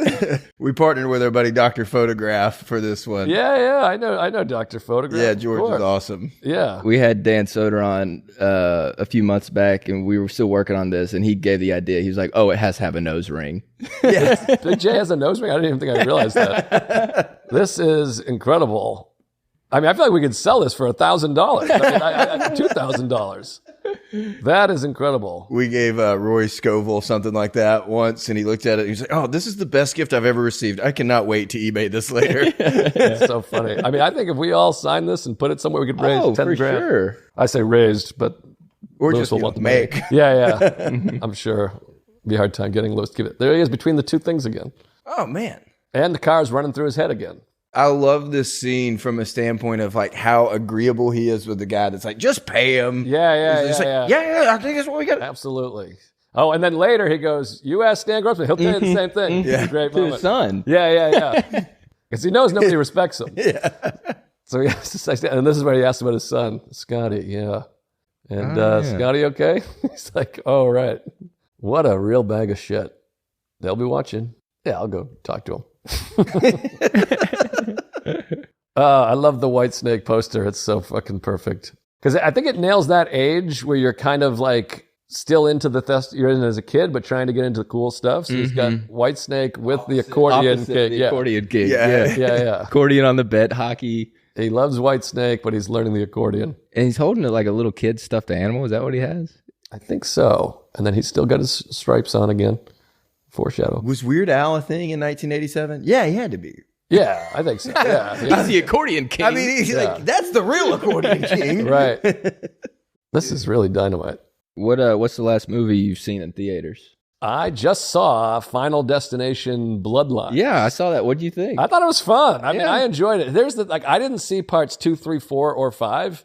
We partnered with our buddy Dr. Photograph for this one. Yeah, I know Dr. Photograph. Yeah, George is awesome. Yeah. We had Dan Soder on a few months back, and we were still working on this, and he gave the idea. He was like, it has to have a nose ring. Yes. Big J has a nose ring? I didn't even think I realized that. This is incredible. I mean, I feel like we could sell this for $1,000. $2,000. That is incredible. We gave Roy Scovel something like that once, and he looked at it. And he was like, "Oh, this is the best gift I've ever received. I cannot wait to eBay this later." It's so funny. I mean, I think if we all sign this and put it somewhere, we could raise 10 grand. Sure. I say raised, but or Lewis just will want to make. Yeah. I'm sure it'd be a hard time getting Lewis to give it. There he is between the two things again. Oh man! And the car's running through his head again. I love this scene from a standpoint of like how agreeable he is with the guy that's like, just pay him. Yeah, I think that's what we got. Absolutely. Oh, and then later he goes, you ask Stan Grossman, he'll tell you the same thing. Yeah. Great to moment. his son. Yeah. Because he knows nobody respects him. Yeah. So he has to say, and this is where he asked about his son, Scotty, yeah. And Scotty, okay? He's like, oh, right. What a real bag of shit. They'll be watching. Yeah, I'll go talk to him. I love the Whitesnake poster. It's so fucking perfect. Because I think it nails that age where you're kind of like still into you're in as a kid, but trying to get into cool stuff. So he's got Whitesnake with the accordion gig. The accordion gig. Yeah. Accordion on the bet, hockey. He loves Whitesnake, but he's learning the accordion. And he's holding it like a little kid stuffed animal. Is that what he has? I think so. And then he's still got his stripes on again. Foreshadow. Was Weird Al a thing in 1987? Yeah, he had to be. Yeah, I think so. Yeah. He's the accordion king. I mean, he's like, that's the real accordion king. Right. This is really dynamite. What's the last movie you've seen in theaters? I just saw Final Destination Bloodline. Yeah, I saw that. What'd you think? I thought it was fun. I mean, I enjoyed it. I didn't see parts 2, 3, 4, or 5.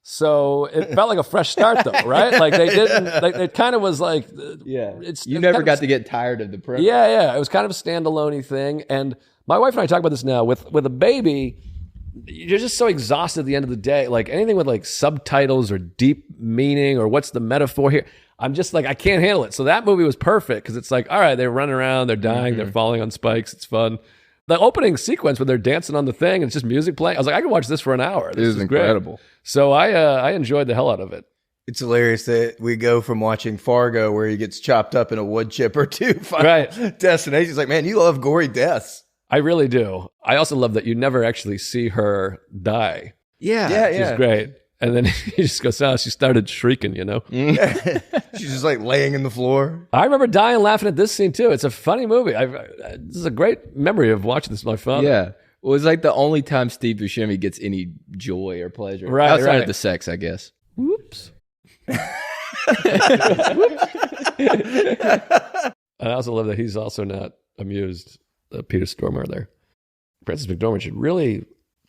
So it felt like a fresh start, though, right? Like they didn't. It kind of was like, You never got to get tired of the premise. Yeah. It was kind of a standalone thing. And my wife and I talk about this now with a baby. You're just so exhausted at the end of the day. Like anything with like subtitles or deep meaning or what's the metaphor here, I'm just like I can't handle it. So that movie was perfect because it's like, all right, they're running around, they're dying, they're falling on spikes. It's fun. The opening sequence where they're dancing on the thing and it's just music playing. I was like, I could watch this for an hour. This is incredible. Great. So I enjoyed the hell out of it. It's hilarious that we go from watching Fargo, where he gets chopped up in a wood chipper, to Final Destination. It's like, man, you love gory deaths. I really do. I also love that you never actually see her die. Yeah. She's great. And then he just goes, she started shrieking, you know? She's just like laying in the floor. I remember dying laughing at this scene too. It's a funny movie. This is a great memory of watching this with my father. Yeah. Well, it's like the only time Steve Buscemi gets any joy or pleasure. Right, outside of the sex, I guess. Whoops. And I also love that he's also not amused. Peter Stormare there. Frances McDormand should really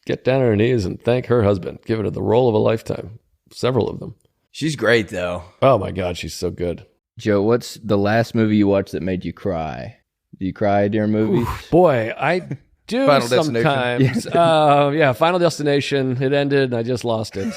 get down on her knees and thank her husband, giving her the role of a lifetime. Several of them. She's great, though. Oh my God, she's so good. Joe, what's the last movie you watched that made you cry? Do you cry during movies? Boy, I do Final sometimes. Final Destination. It ended and I just lost it.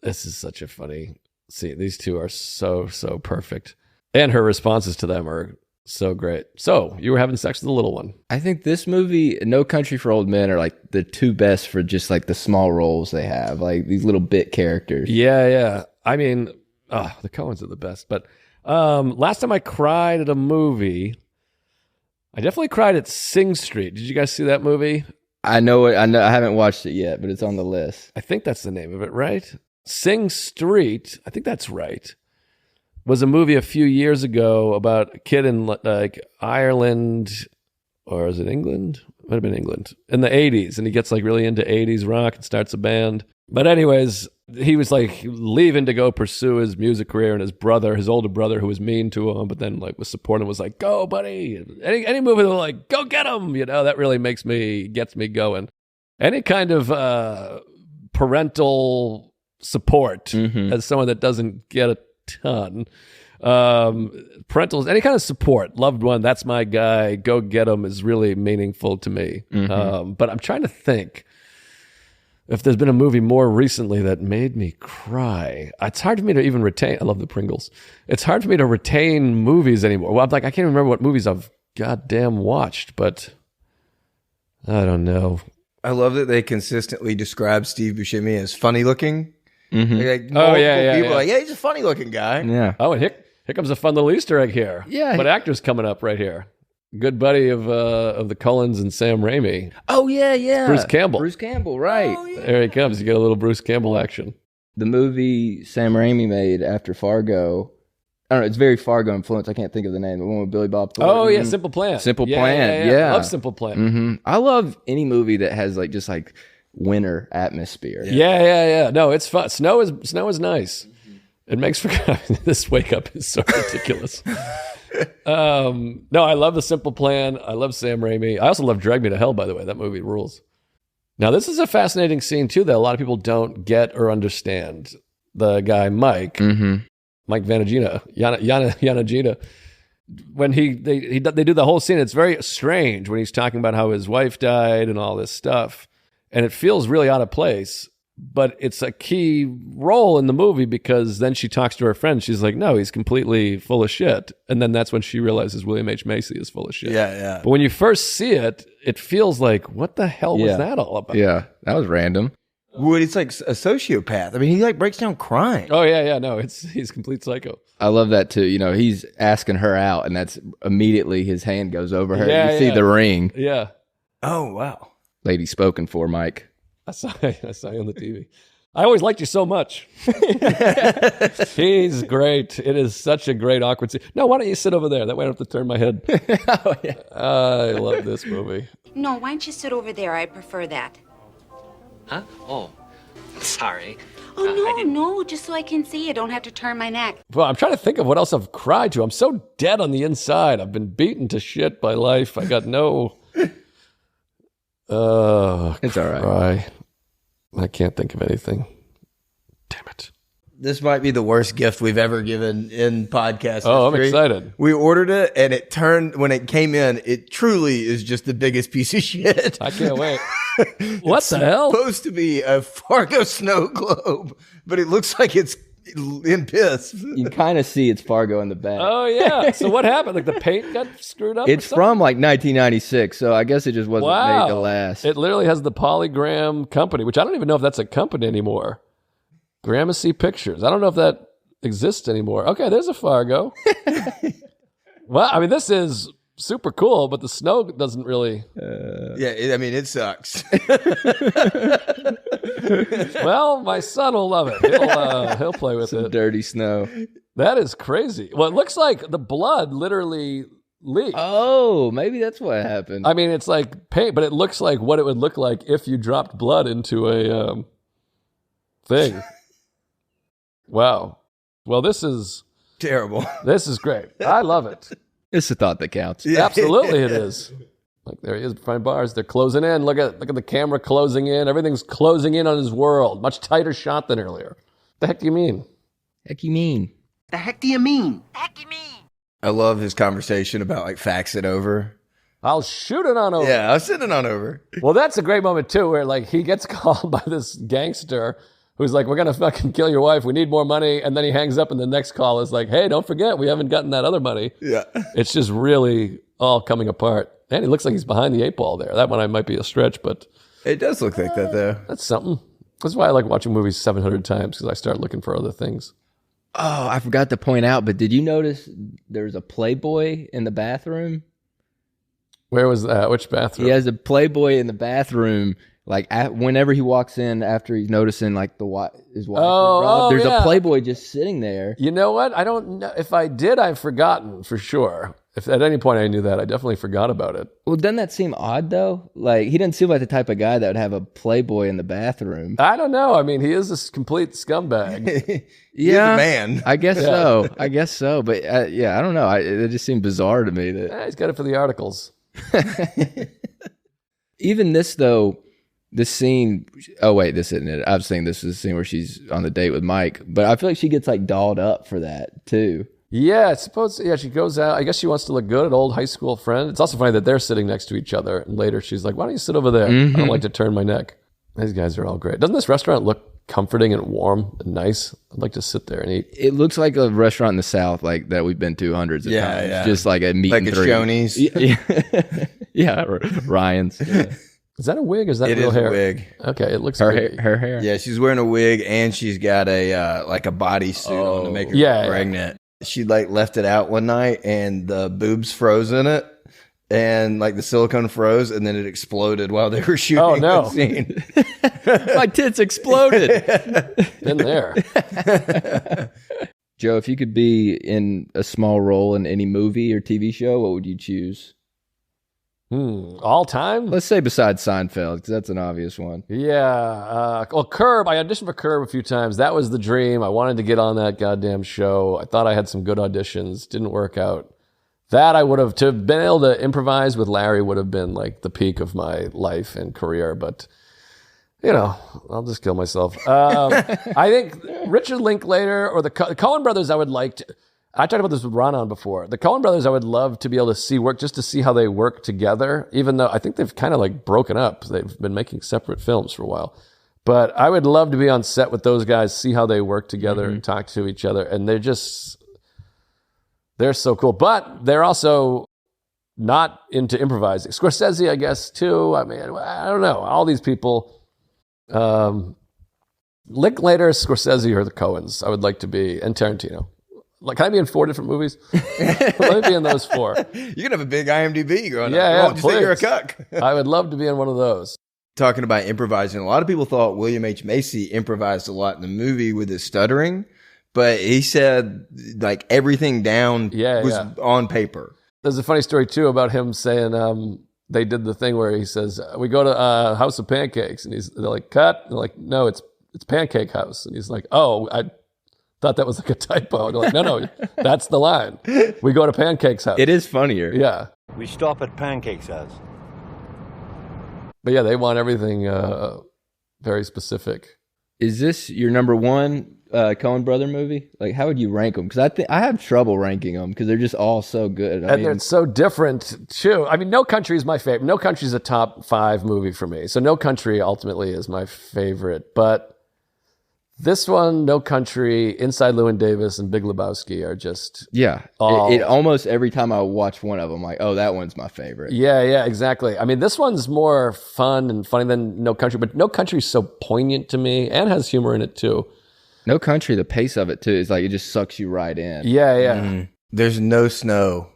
This is such a funny scene. These two are so perfect. And her responses to them are so great. So, you were having sex with the little one. I think this movie, No Country for Old Men, are like the two best for just like the small roles they have, like these little bit characters. Yeah. I mean, the Coens are the best. But last time I cried at a movie, I definitely cried at Sing Street. Did you guys see that movie? I know it. I haven't watched it yet, but it's on the list. I think that's the name of it, right? Sing Street. I think that's right. Was a movie a few years ago about a kid in like Ireland, or is it England? Might have been England in the 80s, and he gets like really into 80s rock and starts a band. But anyways, he was like leaving to go pursue his music career, and his older brother, who was mean to him, but then like was supporting him, was like, "Go, buddy!" Any movie they're like, "Go get him!" You know, that really gets me going. Any kind of parental support as someone that doesn't get a ton. Parentals, any kind of support, loved one, that's my guy, go get him, is really meaningful to me. But I'm trying to think if there's been a movie more recently that made me cry. It's hard for me to even retain. I love the Pringles. It's hard for me to retain movies anymore. Well, I'm like, I can't remember what movies I've goddamn watched, but I don't know. I love that they consistently describe Steve Buscemi as funny looking. Like, people are like, he's a funny looking guy. Yeah. Oh, and here comes a fun little Easter egg here. Yeah. What actor's coming up right here? Good buddy of the Cullens and Sam Raimi. Oh, yeah. Bruce Campbell. Bruce Campbell, right. Oh, yeah. There he comes. You get a little Bruce Campbell action. The movie Sam Raimi made after Fargo, I don't know, it's very Fargo influenced. I can't think of the name. The one with Billy Bob Thornton. Oh, yeah, Simple Plan. Simple Plan, yeah. I love Simple Plan. I love any movie that has like just like winter atmosphere. Yeah. No, it's fun. Snow is nice. It makes for this wake up is so ridiculous. No, I love the Simple Plan. I love Sam Raimi. I also love Drag Me to Hell, by the way. That movie rules. Now, this is a fascinating scene too that a lot of people don't get or understand. The guy Mike Vanagina, Yanagina. When they do the whole scene, it's very strange when he's talking about how his wife died and all this stuff. And it feels really out of place, but it's a key role in the movie because then she talks to her friend. She's like, no, he's completely full of shit. And then that's when she realizes William H. Macy is full of shit. Yeah. But when you first see it, it feels like, what the hell was that all about? Yeah, that was random. Well, it's like a sociopath. I mean, he like breaks down crying. Oh, yeah. No, he's complete psycho. I love that too. You know, he's asking her out, and that's immediately his hand goes over her. Yeah, you see the ring. Yeah. Oh, wow. Lady spoken for, Mike. I saw you on the TV. I always liked you so much. He's great. It is such a great awkward scene. No, why don't you sit over there? That way I don't have to turn my head. Oh, yeah. I love this movie. No, why don't you sit over there? I prefer that. Huh? Oh, sorry. Oh, no, just so I can see you. Don't have to turn my neck. Well, I'm trying to think of what else I've cried to. I'm so dead on the inside. I've been beaten to shit by life. I got no... it's all right. Cry. I can't think of anything. Damn it. This might be the worst gift we've ever given in podcast Oh, history. I'm excited. We ordered it, and it turned, when it came in, it truly is just the biggest piece of shit. I can't wait. What the hell? It's supposed to be a Fargo snow globe, but it looks like it's in piss. You kind of see it's Fargo in the back. Oh, yeah. So what happened? Like the paint got screwed up? It's from like 1996, so I guess it just wasn't made to last. It literally has the Polygram company, which I don't even know if that's a company anymore. Gramercy Pictures. I don't know if that exists anymore. Okay, there's a Fargo. Well, I mean, this is super cool, but the snow doesn't really... Yeah, I mean, it sucks. Well, my son will love it. He'll play with it. Dirty snow. That is crazy. Well, it looks like the blood literally leaked. Oh, maybe that's what happened. I mean, it's like paint, but it looks like what it would look like if you dropped blood into a thing. Wow. Well, this is... terrible. This is great. I love it. It's the thought that counts. Yeah. Absolutely it is. Like there he is behind bars. They're closing in. Look at the camera closing in. Everything's closing in on his world. Much tighter shot than earlier. The heck do you mean? Heck you mean? The heck do you mean? I love his conversation about like fax it over. I'll shoot it on over. Yeah, I'll send it on over. Well, that's a great moment too, where like he gets called by this gangster who's like, we're going to fucking kill your wife. We need more money. And then he hangs up and the next call is like, hey, don't forget, we haven't gotten that other money. Yeah. It's just really all coming apart. And he looks like he's behind the eight ball there. That one might be a stretch, but... it does look like that, though. That's something. That's why I like watching movies 700 times, because I start looking for other things. Oh, I forgot to point out, but did you notice there's a Playboy in the bathroom? Where was that? Which bathroom? He has a Playboy in the bathroom. Like whenever he walks in, after he's noticing like his wife, there's a Playboy just sitting there. You know what? I don't know if I did. I've forgotten for sure. If at any point I knew that, I definitely forgot about it. Well, doesn't that seem odd though? Like he doesn't seem like the type of guy that would have a Playboy in the bathroom. I don't know. I mean, he is a complete scumbag. He's a man. I guess so. I guess so. But yeah, I don't know. It just seemed bizarre to me that he's got it for the articles. Even this though. This scene, oh wait, this isn't it. I was saying this is the scene where she's on the date with Mike, but I feel like she gets like dolled up for that too. Yeah, she goes out. I guess she wants to look good, an old high school friend. It's also funny that they're sitting next to each other, and later she's like, why don't you sit over there? I don't like to turn my neck. These guys are all great. Doesn't this restaurant look comforting and warm and nice? I'd like to sit there and eat. It looks like a restaurant in the South, like that we've been to hundreds of times. Yeah. Just like a meet and three. Like a Shoney's. Yeah, Ryan's. Yeah. Is that a wig or is that real hair? It is a wig. Okay, it looks her hair. Yeah, she's wearing a wig and she's got a like a bodysuit on to make her pregnant. Yeah. She like left it out one night and the boobs froze in it and like the silicone froze and then it exploded while they were shooting the scene. My tits exploded. Been there. Joe, if you could be in a small role in any movie or TV show, what would you choose? All time? Let's say besides Seinfeld, because that's an obvious one. Yeah. Well, Curb, I auditioned for Curb a few times. That was the dream. I wanted to get on that goddamn show. I thought I had some good auditions. Didn't work out. That I would have, to have been able to improvise with Larry would have been like the peak of my life and career. But, you know, I'll just kill myself. I think Richard Linklater or the Coen Brothers I would like to... I talked about this with Ronan before. The Coen Brothers I would love to be able to see work, just to see how they work together, even though I think they've kind of like broken up. They've been making separate films for a while. But I would love to be on set with those guys, see how they work together and talk to each other. And they're so cool. But they're also not into improvising. Scorsese, I guess, too. I mean, I don't know. All these people. Linklater, Scorsese, or the Coens, I would like to be, and Tarantino. Like, can I be in 4 different movies? Let me be in those 4. You're going to have a big IMDb going on. Just say you're a cuck. I would love to be in one of those. Talking about improvising, a lot of people thought William H. Macy improvised a lot in the movie with his stuttering, but he said like everything down was on paper. There's a funny story too about him saying they did the thing where he says, we go to House of Pancakes, and they're like, cut. They're like, no, it's Pancake House. And he's like, oh, I thought that was like a typo. And they're like, no, that's the line. We go to Pancake's house. It is funnier. Yeah. We stop at Pancake's house. But yeah, they want everything very specific. Is this your number one Coen Brother movie? Like, how would you rank them? Because I have trouble ranking them because they're just all so good. And they're so different too. I mean, No Country is my favorite. No Country is a top 5 movie for me. So No Country ultimately is my favorite. But this one, No Country, Inside Llewyn Davis, and Big Lebowski are just it almost every time I watch one of them, like, oh, that one's my favorite. Yeah, exactly. I mean, this one's more fun and funny than No Country, but No Country is so poignant to me and has humor in it too. No Country, the pace of it too is like it just sucks you right in. Yeah. There's no snow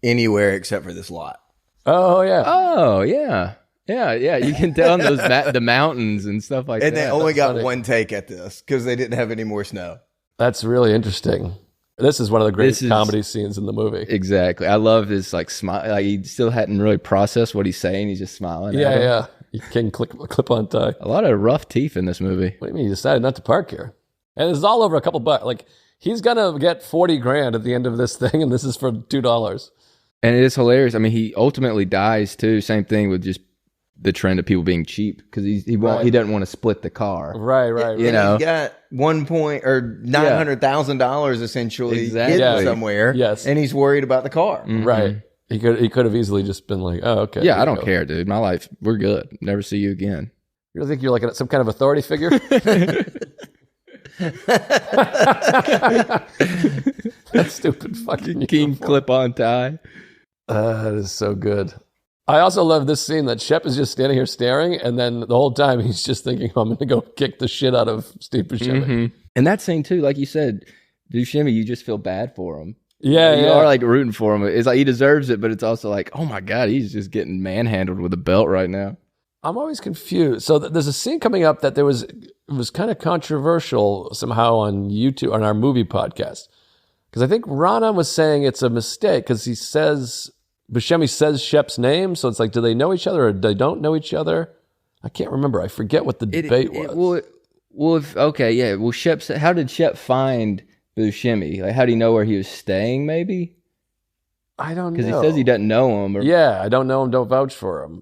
anywhere except for this lot. Oh yeah. Oh yeah. Yeah, you can tell those the mountains and stuff like that. And they only got one take at this because they didn't have any more snow. That's really interesting. This is one of the great comedy scenes in the movie. Exactly. I love his like smile. Like he still hadn't really processed what he's saying. He's just smiling. Yeah. You can clip on tie. A lot of rough teeth in this movie. What do you mean? He decided not to park here, and it's all over a couple bucks. Like he's gonna get $40,000 at the end of this thing, and this is for $2. And it is hilarious. I mean, he ultimately dies too. Same thing with just the trend of people being cheap because he doesn't want to split the car. Right. You know, he's got $900,000 essentially hidden somewhere. Yes, and he's worried about the car. Mm-hmm. Right. He could have easily just been like, oh, okay. Yeah, I don't care, dude. My life, we're good. Never see you again. You don't think you're like some kind of authority figure? That stupid fucking King clip-on tie. That is so good. I also love this scene that Shep is just standing here staring, and then the whole time he's just thinking, I'm going to go kick the shit out of Steve Buscemi. Mm-hmm. And that scene too, like you said, Buscemi, you just feel bad for him. Yeah, you are like rooting for him. It's like he deserves it, but it's also like, oh my God, he's just getting manhandled with a belt right now. I'm always confused. So there's a scene coming up that it was kind of controversial somehow on YouTube, on our movie podcast. Because I think Rana was saying it's a mistake because Buscemi says Shep's name. So it's like, do they know each other or they don't know each other? I can't remember. I forget what the debate was. How did Shep find Buscemi? Like, how do you know where he was staying, maybe? I don't know. Because he says he doesn't know him. I don't know him, don't vouch for him.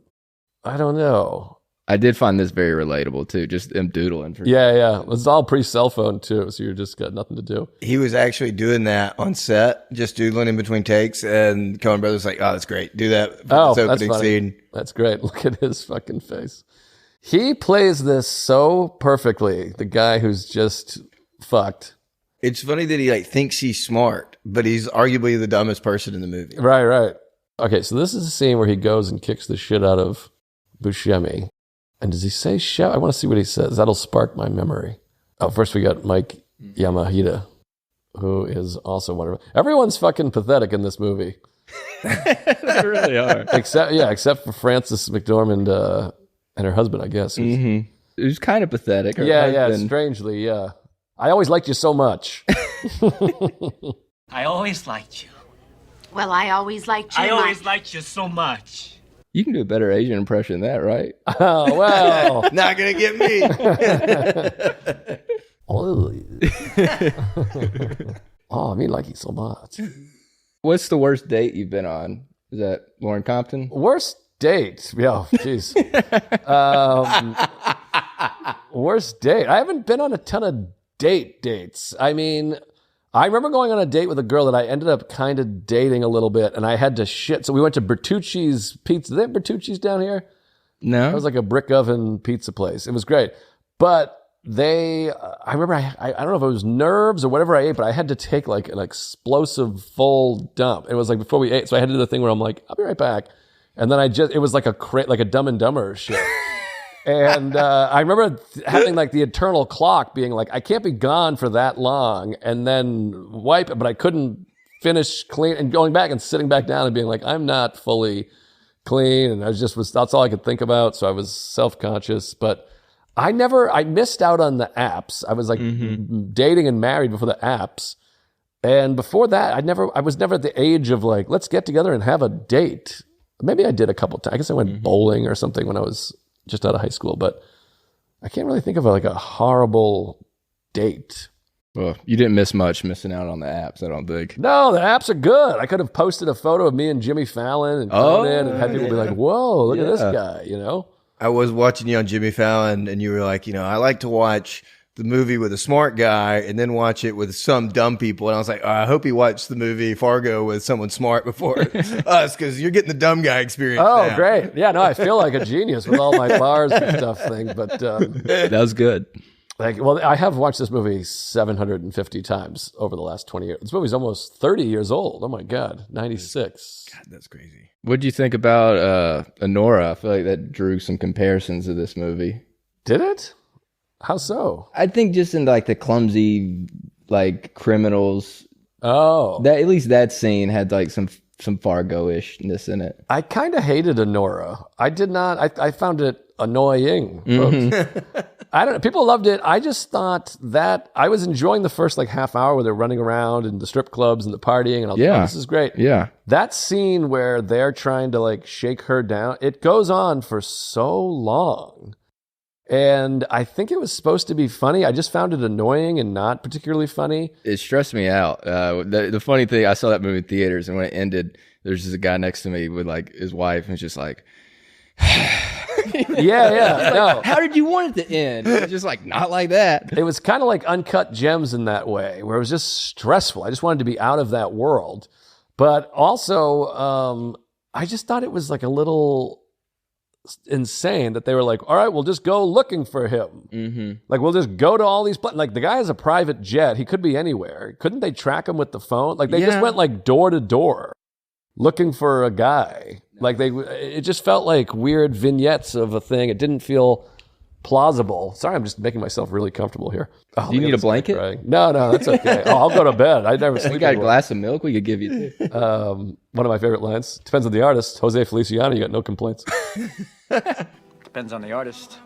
I don't know. I did find this very relatable, too. Just him doodling. Yeah. It's all pre-cell phone, too, so you just got nothing to do. He was actually doing that on set, just doodling in between takes, and Coen Brothers like, oh, that's great. Do that for this opening scene. That's great. Look at his fucking face. He plays this so perfectly, the guy who's just fucked. It's funny that he thinks he's smart, but he's arguably the dumbest person in the movie. Right. Okay, so this is a scene where he goes and kicks the shit out of Buscemi. And does he say Shep? I want to see what he says. That'll spark my memory. Oh, first we got Mike Yamahita, who is also wonderful. Everyone's fucking pathetic in this movie. They really are. Except for Frances McDormand and her husband, I guess. Who's kind of pathetic. Strangely, yeah. I always liked you so much. I always liked you. Well, I always liked you. I always liked you so much. You can do a better Asian impression than that, right? Oh, well. Not going to get me. I mean, like you so much. What's the worst date you've been on? Is that Lauren Compton? Worst date? Yeah, jeez. Worst date? I haven't been on a ton of dates. I mean, I remember going on a date with a girl that I ended up kind of dating a little bit, and I had to shit. So we went to Bertucci's Pizza. Do they have Bertucci's down here? No. It was like a brick oven pizza place. It was great. But I remember, I don't know if it was nerves or whatever I ate, but I had to take like an explosive full dump. It was like before we ate. So I had to do the thing where I'm like, I'll be right back. And then it was like a Dumb and Dumber shit. And I remember having like the eternal clock being like, I can't be gone for that long and then wipe it, but I couldn't finish clean and going back and sitting back down and being like, I'm not fully clean. And that's all I could think about. So I was self-conscious, but I missed out on the apps. I was like dating and married before the apps. And before that, I was never at the age of like, let's get together and have a date. Maybe I did a couple times. I guess I went bowling or something when I was just out of high school, but I can't really think of like a horrible date. Well, you didn't miss much missing out on the apps, I don't think. No, the apps are good. I could have posted a photo of me and Jimmy Fallon and Conan and had people be like, whoa, look at this guy, you know? I was watching you on Jimmy Fallon, and you were like, I like to watch the movie with a smart guy and then watch it with some dumb people. And I was like, I hope he watched the movie Fargo with someone smart before us, because you're getting the dumb guy experience. Oh, now. Great. Yeah, no, I feel like a genius with all my bars and stuff thing. But that was good. I have watched this movie 750 times over the last 20 years. This movie's almost 30 years old. Oh my God, 96. God, that's crazy. What do you think about Honora? I feel like that drew some comparisons to this movie. Did it? How so? I think just in like the clumsy, like criminals. Oh, that at least that scene had like some Fargo-ishness in it. I kind of hated Honora. I did not. I found it annoying. I don't know. People loved it. I just thought that I was enjoying the first like half hour where they're running around in the strip clubs and the partying, and I was like, oh, this is great. Yeah. That scene where they're trying to like shake her down, it goes on for so long. And I think it was supposed to be funny. I just found it annoying and not particularly funny. It stressed me out. The funny thing, I saw that movie in theaters, and when it ended, there's just a guy next to me with like his wife, and it's just like, yeah. No. How did you want it to end? It was just like, not like that. It was kind of like Uncut Gems in that way, where it was just stressful. I just wanted to be out of that world. But also, I just thought it was like a little insane that they were like, all right, we'll just go looking for him. Like, we'll just go to all these places. Like, the guy has a private jet. He could be anywhere. Couldn't they track him with the phone? Like, they just went like door to door looking for a guy. Like, it just felt like weird vignettes of a thing. It didn't feel plausible. Sorry, I'm just making myself really comfortable here. Oh, do you need a blanket? No, that's okay. I'll go to bed. I never sleep. We got a glass of milk we could give you too. One of my favorite lines. Depends on the artist. Jose Feliciano, you got no complaints. Depends on the artist.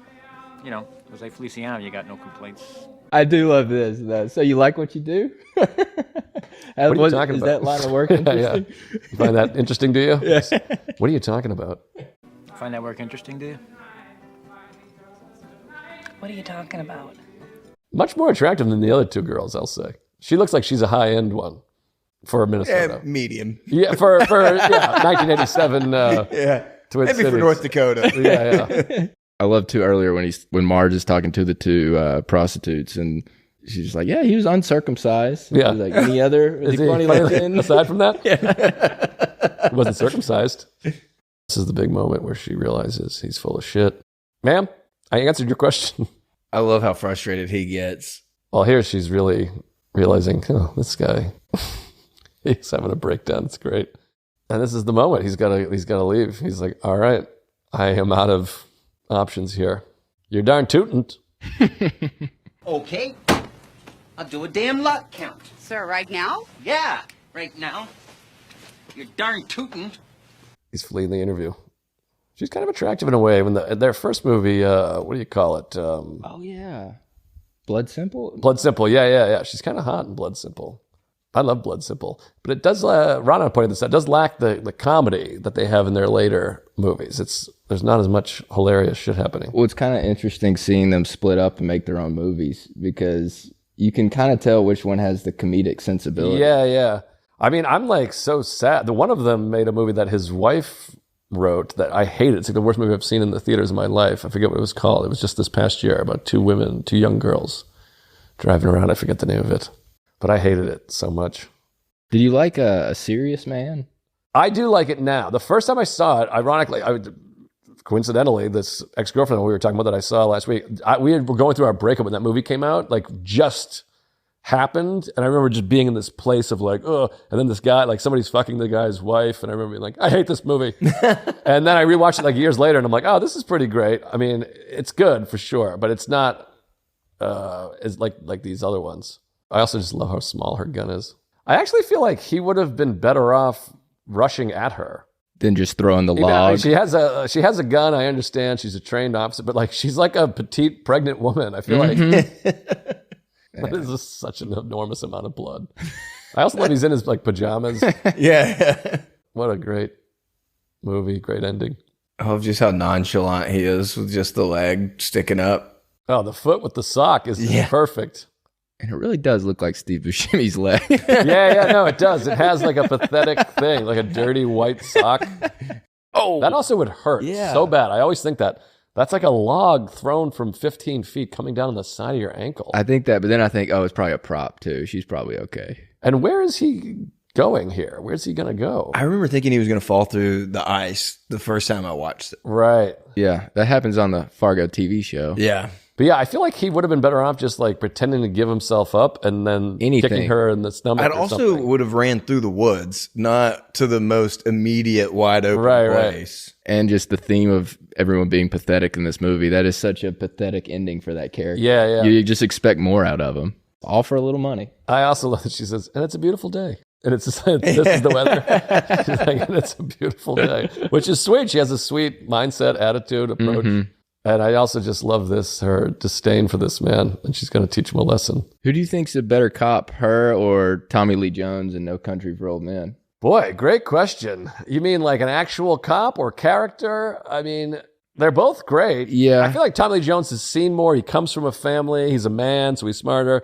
You know, Jose Feliciano, you got no complaints. I do love this, though. So you like what you do? What are you talking about? Is that line of work interesting? Yeah. You find that interesting to you? Yeah. What are you talking about? Find that work interesting to you? What are you talking about? Much more attractive than the other two girls, I'll say. She looks like she's a high-end one for Minnesota. Medium. Yeah, for 1987 Twin Maybe Cities. for North Dakota. Yeah. I love too earlier when Marge is talking to the two prostitutes, and she's just like, yeah, he was uncircumcised. Yeah. Like, any other? Is he funny looking? Aside from that? Yeah. He wasn't circumcised. This is the big moment where she realizes he's full of shit. Ma'am, I answered your question. I love how frustrated he gets. Well, here she's really realizing, oh, this guy, he's having a breakdown. It's great. And this is the moment he's got to leave. He's like, all right, I am out of options here. You're darn tootin'. Okay, I'll do a damn lot count. Sir, right now? Yeah, right now. You're darn tootin'. He's fleeing the interview. She's kind of attractive in a way. When their first movie, what do you call it? Oh yeah, Blood Simple. Blood Simple. Yeah. She's kind of hot in Blood Simple. I love Blood Simple, but it does. Rana pointed this out. It does lack the comedy that they have in their later movies. There's not as much hilarious shit happening. Well, it's kind of interesting seeing them split up and make their own movies, because you can kind of tell which one has the comedic sensibility. Yeah. I mean, I'm like so sad. The one of them made a movie that his wife wrote that I hated. It's like the worst movie I've seen in the theaters of my life. I forget what it was called. It was just this past year about two young girls driving around. I forget the name of it, but I hated it so much. Did you like A Serious Man? I do like it now. The first time I saw it, ironically, coincidentally, this ex-girlfriend we were talking about that I saw last week, we were going through our breakup when that movie came out, like just happened. And I remember just being in this place of like, oh, and then this guy, like somebody's fucking the guy's wife. And I remember being like, I hate this movie. And then I rewatched it like years later and I'm like, oh, this is pretty great. I mean, it's good for sure, but it's not as like these other ones. I also just love how small her gun is. I actually feel like he would have been better off rushing at her than just throwing the log. She has a gun. I understand she's a trained officer, but like she's like a petite pregnant woman. I feel like that is just such an enormous amount of blood. I also love he's in his like pajamas. Yeah. What a great movie, great ending. I love just how nonchalant he is with just the leg sticking up. Oh, the foot with the sock is perfect. And it really does look like Steve Buscemi's leg. No, it does. It has like a pathetic thing, like a dirty white sock. Oh, that also would hurt so bad. I always think that. That's like a log thrown from 15 feet coming down on the side of your ankle. I think that, but then I think, oh, it's probably a prop too. She's probably okay. And where is he going here? Where's he going to go? I remember thinking he was going to fall through the ice the first time I watched it. Right. Yeah, that happens on the Fargo TV show. Yeah. But yeah, I feel like he would have been better off just like pretending to give himself up and then kicking her in the stomach. I'd also would have ran through the woods, not to the most immediate wide open place. And just the theme of everyone being pathetic in this movie. That is such a pathetic ending for that character. Yeah. You just expect more out of him. All for a little money. I also love that she says, and it's a beautiful day. And it's just, this is the weather. She's like, and it's a beautiful day. Which is sweet. She has a sweet mindset, attitude, approach. Mm-hmm. And I also just love this, her disdain for this man, and she's going to teach him a lesson. Who do you think's a better cop, her or Tommy Lee Jones in No Country for Old Men? Boy, great question. You mean like an actual cop or character? I mean, they're both great. Yeah. I feel like Tommy Lee Jones has seen more. He comes from a family. He's a man, so he's smarter.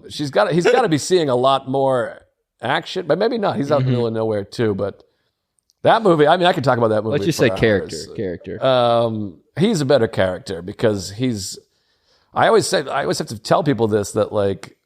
He's got to be seeing a lot more action, but maybe not. He's out in the middle of nowhere too, but that movie, I mean, I could talk about that movie. Let's just say character. He's a better character because I always have to tell people this, that like,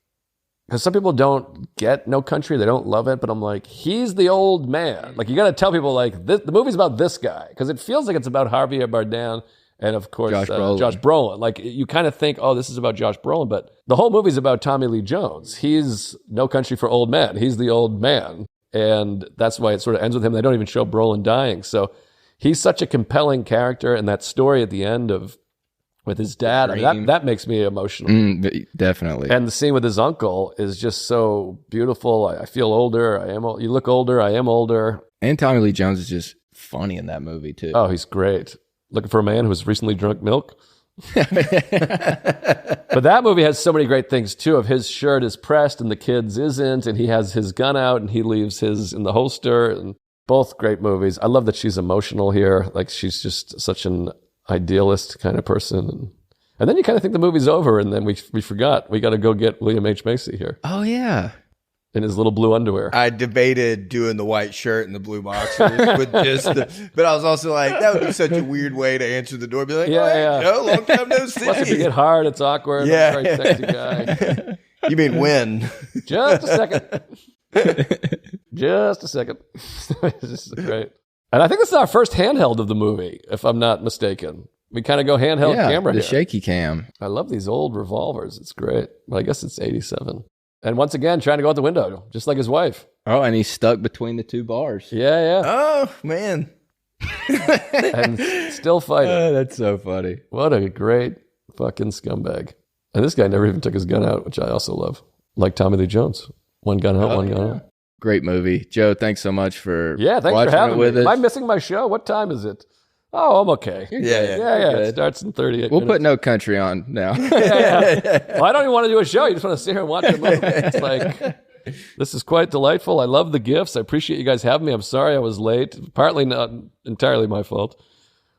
because some people don't get No Country, they don't love it, but I'm like, he's the old man. Like, you got to tell people like, the movie's about this guy, because it feels like it's about Javier Bardem and of course Josh Brolin. Like, you kind of think, oh, this is about Josh Brolin, but the whole movie's about Tommy Lee Jones. He's No Country for Old Men. He's the old man. And that's why it sort of ends with him. They don't even show Brolin dying. So he's such a compelling character. And that story at the end with his dad, I mean, that makes me emotional. Definitely. And the scene with his uncle is just so beautiful. I feel older. You look older. I am older. And Tommy Lee Jones is just funny in that movie too. Oh, he's great. Looking for a man who's recently drunk milk. But that movie has so many great things too. Of his shirt is pressed and the kid's isn't, and he has his gun out and he leaves his in the holster. And both great movies. I love that she's emotional here. Like, she's just such an idealist kind of person. And then you kind of think the movie's over, and then we forgot. We got to go get William H. Macy here. Oh yeah. In his little blue underwear. I debated doing the white shirt and the blue boxers with but I was also like, that would be such a weird way to answer the door. Be like, Joe, long time no see. Plus, if you get hard, it's awkward. Yeah. I'm a very sexy guy. You mean when? Just a second. Just a second. This is great. And I think this is our first handheld of the movie, if I'm not mistaken. We kind of go handheld camera the here. shaky cam. I love these old revolvers. It's great. Well, I guess it's 87. And once again, trying to go out the window, just like his wife. Oh, and he's stuck between the two bars. Yeah. Oh, man. And still fighting. Oh, that's so funny. What a great fucking scumbag. And this guy never even took his gun out, which I also love. Like Tommy Lee Jones. One gun out, one gun out. Great movie. Joe, thanks so much for thanks watching for having it with me. us. Am I missing my show? What time is it? Oh, I'm okay. Yeah. It starts in 38 We'll minutes. put No Country on now. Well, I don't even want to do a show. You just want to sit here and watch a movie. It's like, this is quite delightful. I love the gifts. I appreciate you guys having me. I'm sorry I was late. Partly not entirely my fault.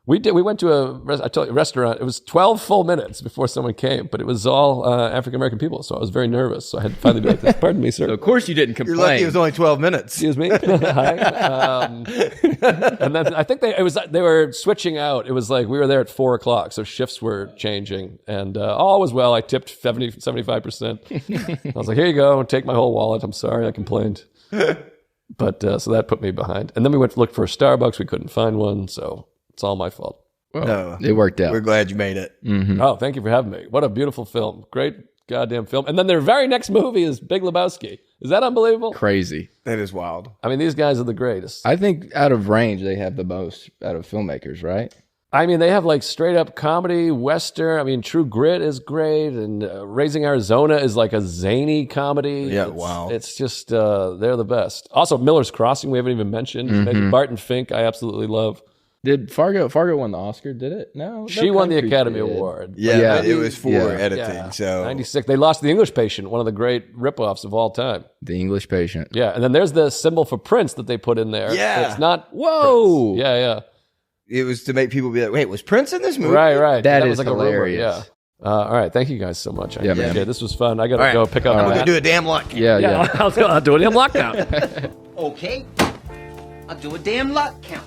We went to a restaurant. It was 12 full minutes before someone came, but it was all African-American people, so I was very nervous. So I had to finally be like this. Pardon me, sir. So of course you didn't complain. You're lucky it was only 12 minutes. Excuse me. Hi. And then I think they were switching out. It was like we were there at 4:00, so shifts were changing. And all was well. I tipped 75%. I was like, here you go. Take my whole wallet. I'm sorry I complained. But so that put me behind. And then we went to look for a Starbucks. We couldn't find one, so It's all my fault. Well, No, it worked out. We're glad you made it. Mm-hmm. Oh, thank you for having me. What a beautiful film. Great goddamn film. And then their very next movie is Big Lebowski. Is that unbelievable? Crazy. That is wild. I mean, these guys are the greatest. I think out of range, they have the most out of filmmakers, right? I mean, they have like straight up comedy, Western. I mean, True Grit is great. And Raising Arizona is like a zany comedy. Yeah, wow. It's just, they're the best. Also, Miller's Crossing, we haven't even mentioned. Mm-hmm. Barton Fink, I absolutely love. Did Fargo won the Oscar? Did it? No. She won the Country Academy did. Award. Yeah, it was for editing. So 96. They lost The English Patient, one of the great ripoffs of all time. The English Patient. Yeah, and then there's the symbol for Prince that they put in there. Yeah. It's not Whoa. Prince. Yeah. it was to make people be like, wait, was Prince in this movie? Right. That was is like hilarious. A rumor, yeah. All right, thank you guys so much. I Yeah, appreciate man. it. This was fun. I got to go pick up I'm Matt. going to do a damn luck count. Yeah. I'll do a damn lock count. Okay, I'll do a damn luck count.